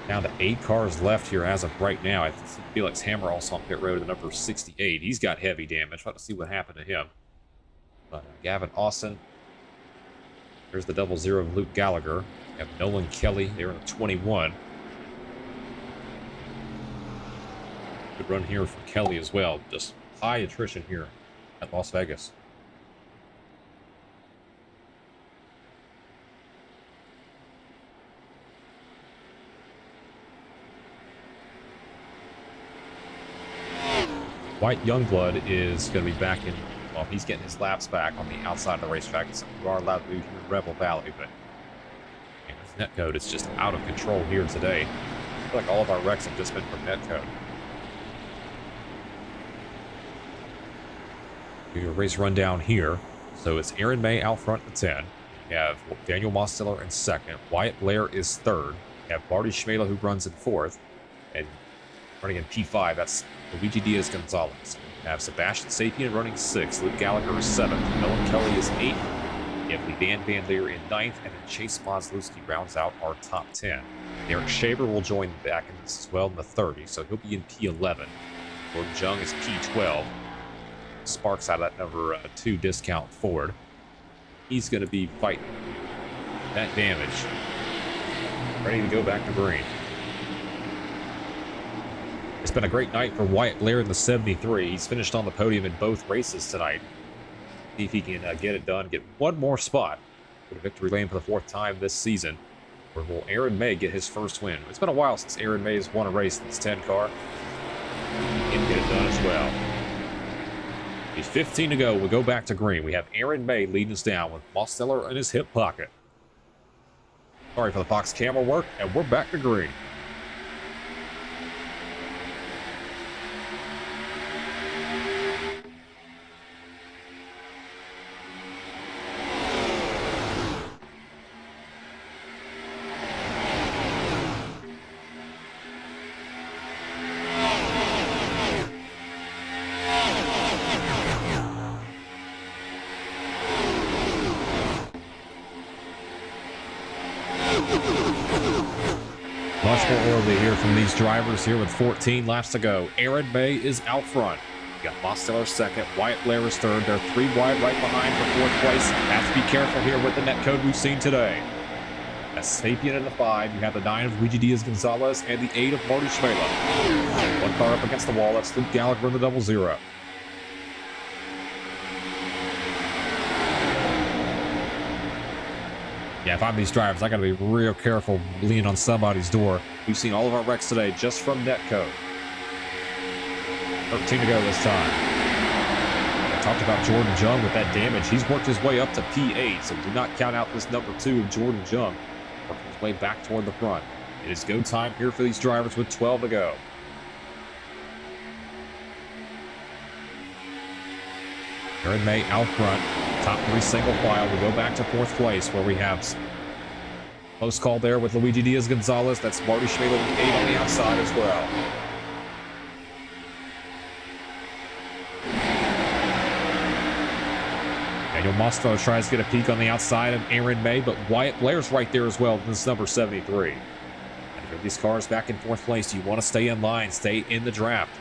Down to 8 cars left here as of right now. I see Felix Hammer also on pit road at the number 68. He's got heavy damage. We'll have to see what happened to him. But Gavin Austin. There's the 00 of Luke Gallagher. We have Nolan Kelly there in the 21. Good run here for Kelly as well. Just high attrition here at Las Vegas. White Youngblood is going to be back in, well, he's getting his laps back on the outside of the racetrack. So we are allowed to do here in Rebel Valley, but man, netcode is just out of control here today. I feel like all of our wrecks have just been from netcode. Do your race rundown here. So it's Aaron May out front at 10. We have Daniel Mosteller in 2nd. Wyatt Blair is 3rd. We have Marty Schmela who runs in 4th. And running in P5, that's Luigi Diaz-Gonzalez. We have Sebastian Sapien running 6th. Luke Gallagher is 7th. Nolan Kelly is 8th. We have Levan Van Leer in 9th. And then Chase Moslewski rounds out our top 10. Eric Shaver will join back in this as well in the 30, so he'll be in P11. Gordon Jung is P12. Sparks out of that number 2 discount Ford. He's going to be fighting that damage. Ready to go back to green. It's been a great night for Wyatt Blair in the 73. He's finished on the podium in both races tonight. See if he can get it done, get one more spot for the victory lane for the 4th time this season. Where will Aaron May get his first win? It's been a while since Aaron May has won a race in this 10 car. He can get it done as well. With 15 to go, we'll go back to green. We have Aaron May leading us down with Mosteller in his hip pocket. Sorry for the Fox camera work, and we're back to green. Much more early here from these drivers here with 14 laps to go. Aaron May is out front. You got Mosteller 2nd, Wyatt Blair is 3rd. They're 3 wide right behind for 4th place. Have to be careful here with the netcode we've seen today. That's Sapien in the 5. You have the 9 of Luigi Diaz-Gonzalez and the 8 of Marty Schmela. One car up against the wall. That's Luke Gallagher in the 00. Yeah, if I'm these drivers, I gotta be real careful leaning on somebody's door. We've seen all of our wrecks today just from netcode. 13 to go this time. I talked about Jordan Jung with that damage. He's worked his way up to P8, so do not count out this number 2 of Jordan Jung. Working his way back toward the front. It is go time here for these drivers with 12 to go. Aaron May out front, top 3 single file. We go back to 4th place where we have close call there with Luigi Diaz-Gonzalez. That's Marty Schmele with 8 on the outside as well. Daniel Mostro tries to get a peek on the outside of Aaron May, but Wyatt Blair's right there as well. This is number 73. And get these cars back in 4th place. You want to stay in line, stay in the draft.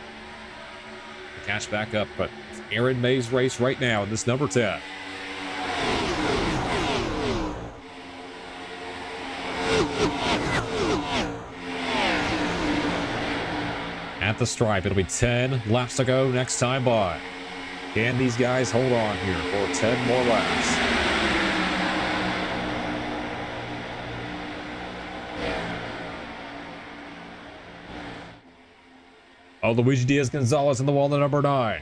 Catch back up, but Aaron May's race right now in this number 10. At the stripe, it'll be 10 laps to go next time by. Can these guys hold on here for 10 more laps? Oh, Luigi Diaz-Gonzalez in the wall to number 9.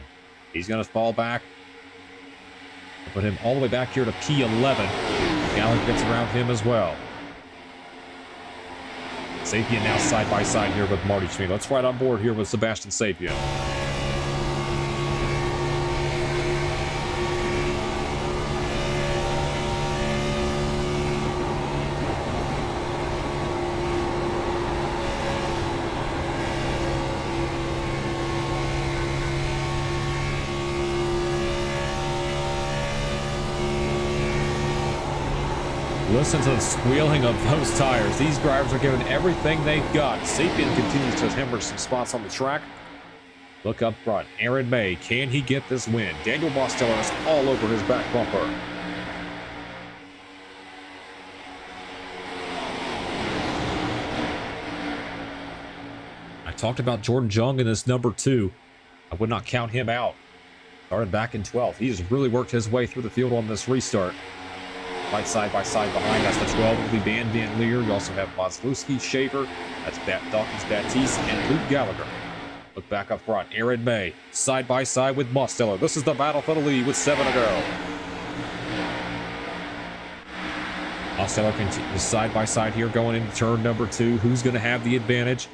He's going to fall back. Put him all the way back here to P11. Gallagher gets around him as well. Sapien now side by side here with Marty Schmele. Let's ride on board here with Sebastian Sapien. Listen to the squealing of those tires. These drivers are giving everything they've got. Sapien continues to hemorrhage some spots on the track. Look up front. Aaron May, can he get this win? Daniel Mosteller is all over his back bumper. I talked about Jordan Jung in this number 2. I would not count him out. Started back in 12th. He has really worked his way through the field on this restart. Right side by side behind. That's the 12 will be Van Leer. You also have Maslowski, Shaver. That's Dawkins, Batiste, and Luke Gallagher. Look back up front. Aaron May side by side with Mosteller. This is the battle for the lead with 7 to go. Mosteller continues side by side here going into turn number 2. Who's going to have the advantage?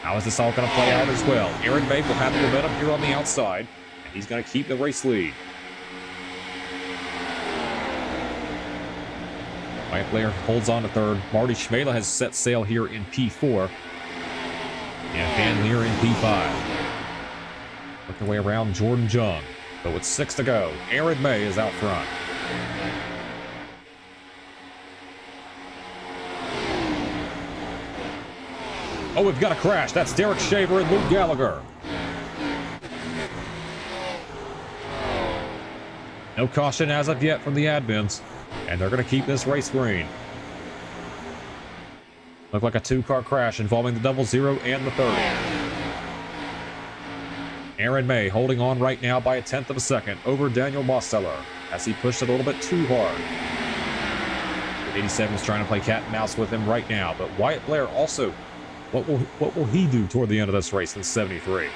How is this all going to play out as well? Aaron May will have the momentum here on the outside, and he's going to keep the race lead. Wyatt Blair holds on to 3rd. Marty Schmele has set sail here in P4. And Van Leer in P5. Working their way around Jordan Jung. But with 6 to go, Aaron May is out front. Oh, we've got a crash. That's Derek Shaver and Luke Gallagher. No caution as of yet from the admins. And they're going to keep this race green. Looked like a 2-car crash involving the 00 and the 30. Aaron May holding on right now by a 1/10 of a second over Daniel Mosteller as he pushed it a little bit too hard. The 87 is trying to play cat and mouse with him right now, but Wyatt Blair also, what will he do toward the end of this race in 73?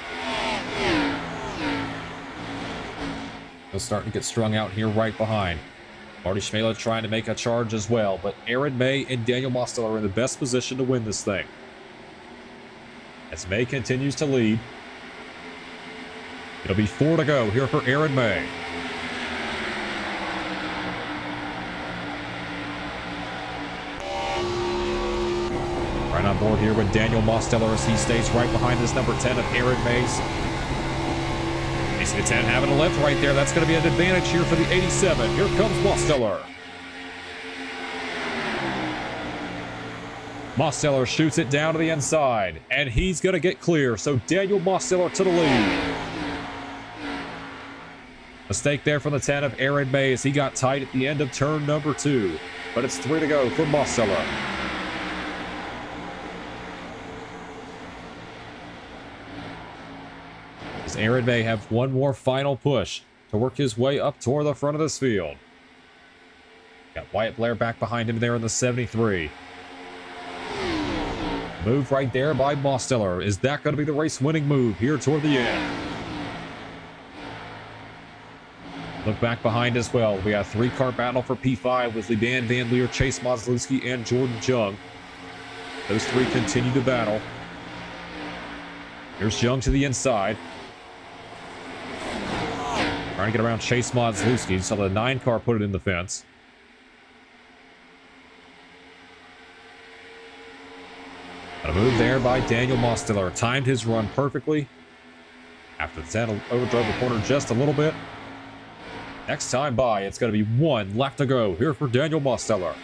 He'll start to get strung out here right behind. Marty Schmele trying to make a charge as well, but Aaron May and Daniel Mosteller are in the best position to win this thing. As May continues to lead, it'll be 4 to go here for Aaron May. Right on board here with Daniel Mosteller as he stays right behind this number 10 of Aaron May's. The 10 having a lift right there. That's going to be an advantage here for the 87. Here comes Mosteller. Mosteller shoots it down to the inside, and he's going to get clear. So Daniel Mosteller to the lead. Mistake there from the 10 of Aaron May as he got tight at the end of turn number 2. But it's 3 to go for Mosteller. Aaron May have one more final push to work his way up toward the front of this field. Got Wyatt Blair back behind him there in the 73. Move right there by Mosteller. Is that going to be the race-winning move here toward the end? Look back behind as well. We got a 3-car battle for P5 with Liban Van Leer, Chase Maslowski, and Jordan Jung. Those three continue to battle. Here's Jung to the inside. Trying to get around Chase Maslowski. Saw the 9-car put it in the fence. A move there by Daniel Mosteller. Timed his run perfectly. After the 10, overdrove the corner just a little bit. Next time by, it's going to be 1 left to go here for Daniel Mosteller.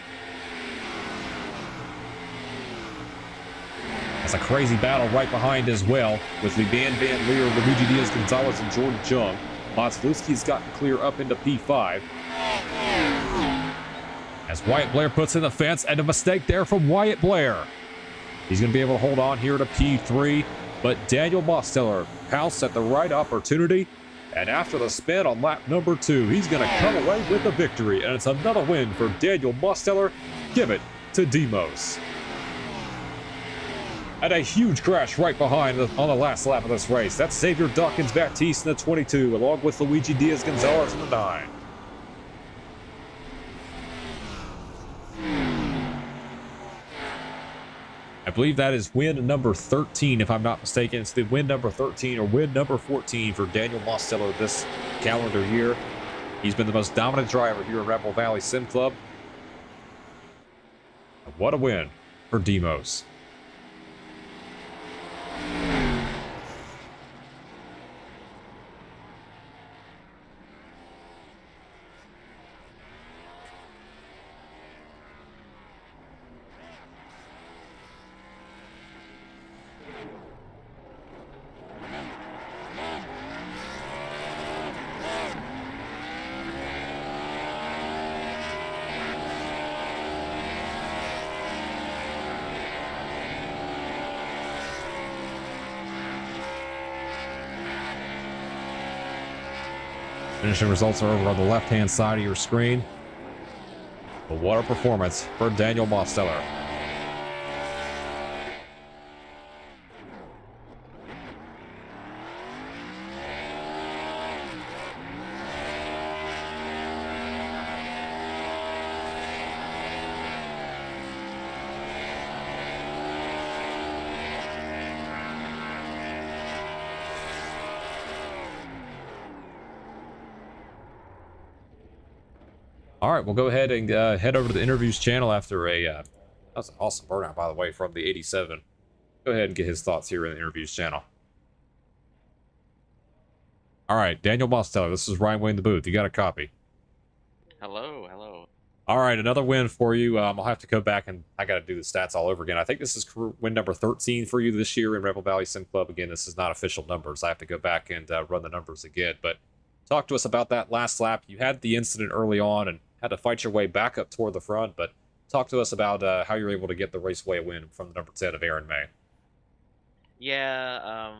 That's a crazy battle right behind as well, with Liban Van Leer, Luigi Diaz-Gonzalez, and Jordan Jung. Maslowski's gotten clear up into P5. As Wyatt Blair puts in the fence, and a mistake there from Wyatt Blair. He's going to be able to hold on here to P3, but Daniel Mosteller pounced at the right opportunity, and after the spin on lap number 2, he's going to come away with a victory, and it's another win for Daniel Mosteller. Give it to Demos. And a huge crash right behind on the last lap of this race. That's Xavier Dawkins-Baptiste in the 22, along with Luigi Diaz-Gonzalez in the 9. I believe that is win number 13, if I'm not mistaken. It's the win number 13 or win number 14 for Daniel Mosteller this calendar year. He's been the most dominant driver here at Rebel Valley Sim Club. What a win for Demos. Finishing results are over on the left-hand side of your screen. But what a performance for Daniel Mosteller. All right, we'll go ahead and head over to the interviews channel after a... that was an awesome burnout, by the way, from the 87. Go ahead and get his thoughts here in the interviews channel. All right, Daniel Mosteller, this is Ryan Wayne the booth. You got a copy. Hello, hello. All right, another win for you. I'll have to go back and I got to do the stats all over again. I think this is win number 13 for you this year in Rebel Valley Sim Club. Again, this is not official numbers. I have to go back and run the numbers again. But talk to us about that last lap. You had the incident early on and had to fight your way back up toward the front, but talk to us about how you were able to get the Raceway win from the number 10 of Aaron May. Yeah,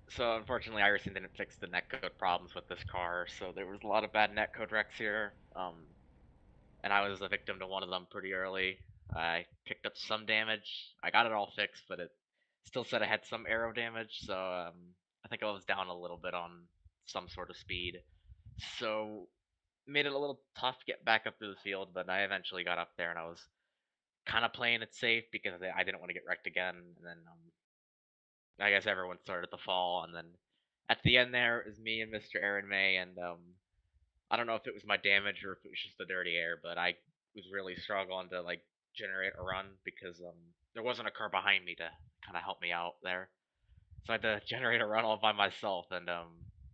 so unfortunately iRacing didn't fix the netcode problems with this car, so there was a lot of bad netcode wrecks here, and I was a victim to one of them pretty early. I picked up some damage. I got it all fixed, but it still said I had some aero damage, so I think I was down a little bit on some sort of speed. So made it a little tough to get back up to the field, but I eventually got up there and I was kind of playing it safe because I didn't want to get wrecked again. And then I guess everyone started to fall, and then at the end there it was me and Mr. Aaron May, and I don't know if it was my damage or if it was just the dirty air, but I was really struggling to like generate a run because there wasn't a car behind me to kind of help me out there, so I had to generate a run all by myself, and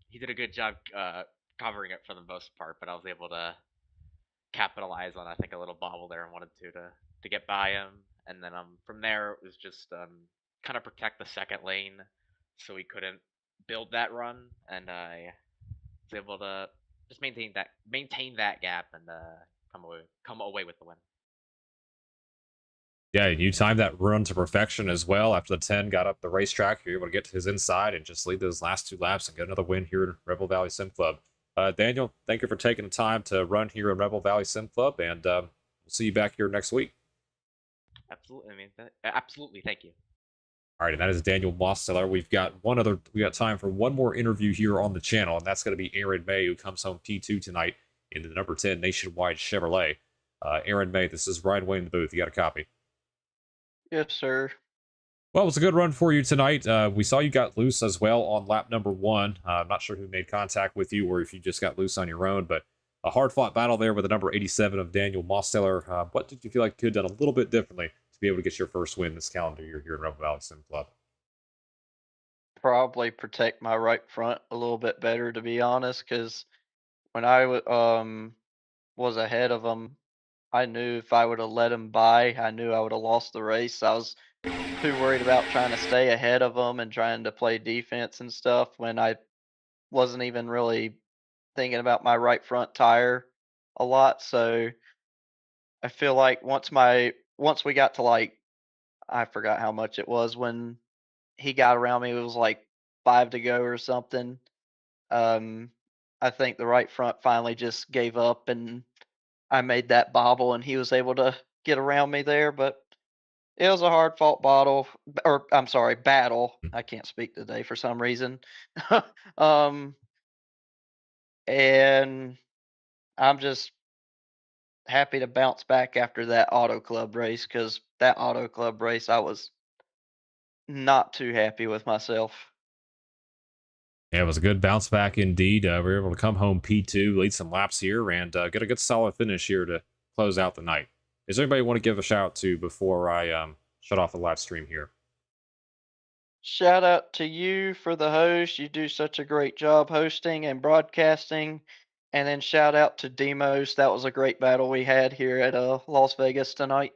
he did a good job covering it for the most part, but I was able to capitalize on I think a little bobble there and wanted to get by him, and then from there it was just kind of protect the second lane so he couldn't build that run, and I was able to just maintain that gap and come away with the win. Yeah, you timed that run to perfection as well. After the 10 got up the racetrack, you were able to get to his inside and just lead those last 2 laps and get another win here at Rebel Valley Sim Club. Daniel, thank you for taking the time to run here in Rebel Valley Sim Club, and we'll see you back here next week. Absolutely, I mean, absolutely. Thank you. All right, and that is Daniel Mosteller. We got time for one more interview here on the channel, and that's going to be Aaron May, who comes home P2 tonight in the number 10 Nationwide Chevrolet. Aaron May, this is Ryan Wayne in the booth. You got a copy? Yes, sir. Well, it was a good run for you tonight. We saw you got loose as well on lap number 1. I'm not sure who made contact with you or if you just got loose on your own, but a hard-fought battle there with the number 87 of Daniel Mosteller. What did you feel like you could have done a little bit differently to be able to get your first win this calendar year here in Rebel Valley Sim Club? Probably protect my right front a little bit better, to be honest, because when I was ahead of him, I knew if I would have let him by, I knew I would have lost the race. I was too worried about trying to stay ahead of him and trying to play defense and stuff when I wasn't even really thinking about my right front tire a lot. So I feel like once we got to like I forgot how much it was when he got around me, it was like 5 to go or something. Um I think the right front finally just gave up and I made that bobble and he was able to get around me there, but it was a hard fought battle. I can't speak today for some reason. um, and I'm just happy to bounce back after that auto club race because that auto club race, I was not too happy with myself. Yeah, it was a good bounce back indeed. We were able to come home P2, lead some laps here, and get a good solid finish here to close out the night. Is there anybody you want to give a shout out to before I shut off the live stream here? Shout out to you for the host. You do such a great job hosting and broadcasting. And then shout out to Demos. That was a great battle we had here at Las Vegas tonight.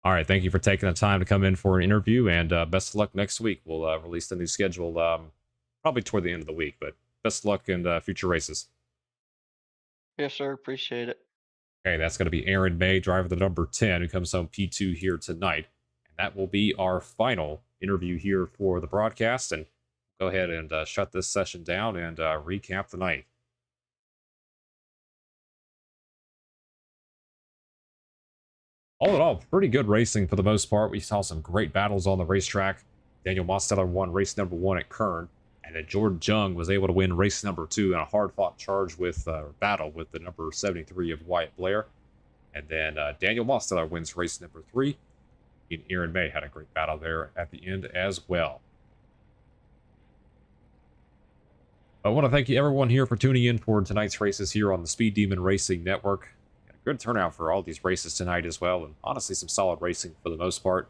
All right, thank you for taking the time to come in for an interview, and best of luck next week. We'll release the new schedule probably toward the end of the week, but best of luck in future races. Yes, sir. Appreciate it. Okay, that's going to be Aaron May, driver the number 10, who comes home P2 here tonight. And that will be our final interview here for the broadcast. And go ahead and shut this session down and recap the night. All in all, pretty good racing for the most part. We saw some great battles on the racetrack. Daniel Mosteller won race number 1 at Kern. And then Jordan Jung was able to win race number 2 in a hard-fought charge with battle with the number 73 of Wyatt Blair. And then Daniel Mosteller wins race number 3. And Aaron May had a great battle there at the end as well. I want to thank you everyone here for tuning in for tonight's races here on the Speed Demon Racing Network. Had a good turnout for all these races tonight as well, and honestly some solid racing for the most part.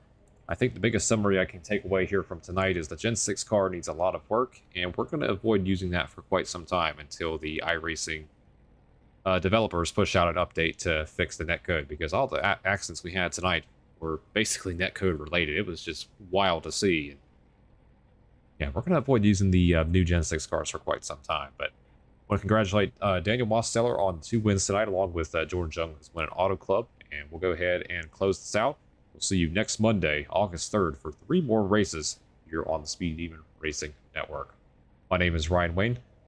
I think the biggest summary I can take away here from tonight is the Gen 6 car needs a lot of work, and we're going to avoid using that for quite some time until the iRacing developers push out an update to fix the netcode, because all the accidents we had tonight were basically netcode related. It was just wild to see. Yeah, we're going to avoid using the new Gen 6 cars for quite some time, but I want to congratulate Daniel Mosteller on 2 wins tonight, along with Jordan Jung, who's won an Auto Club, and we'll go ahead and close this out. We'll see you next Monday, August 3rd, for 3 more races here on the Speed Demon Racing Network. My name is Ryan Wayne.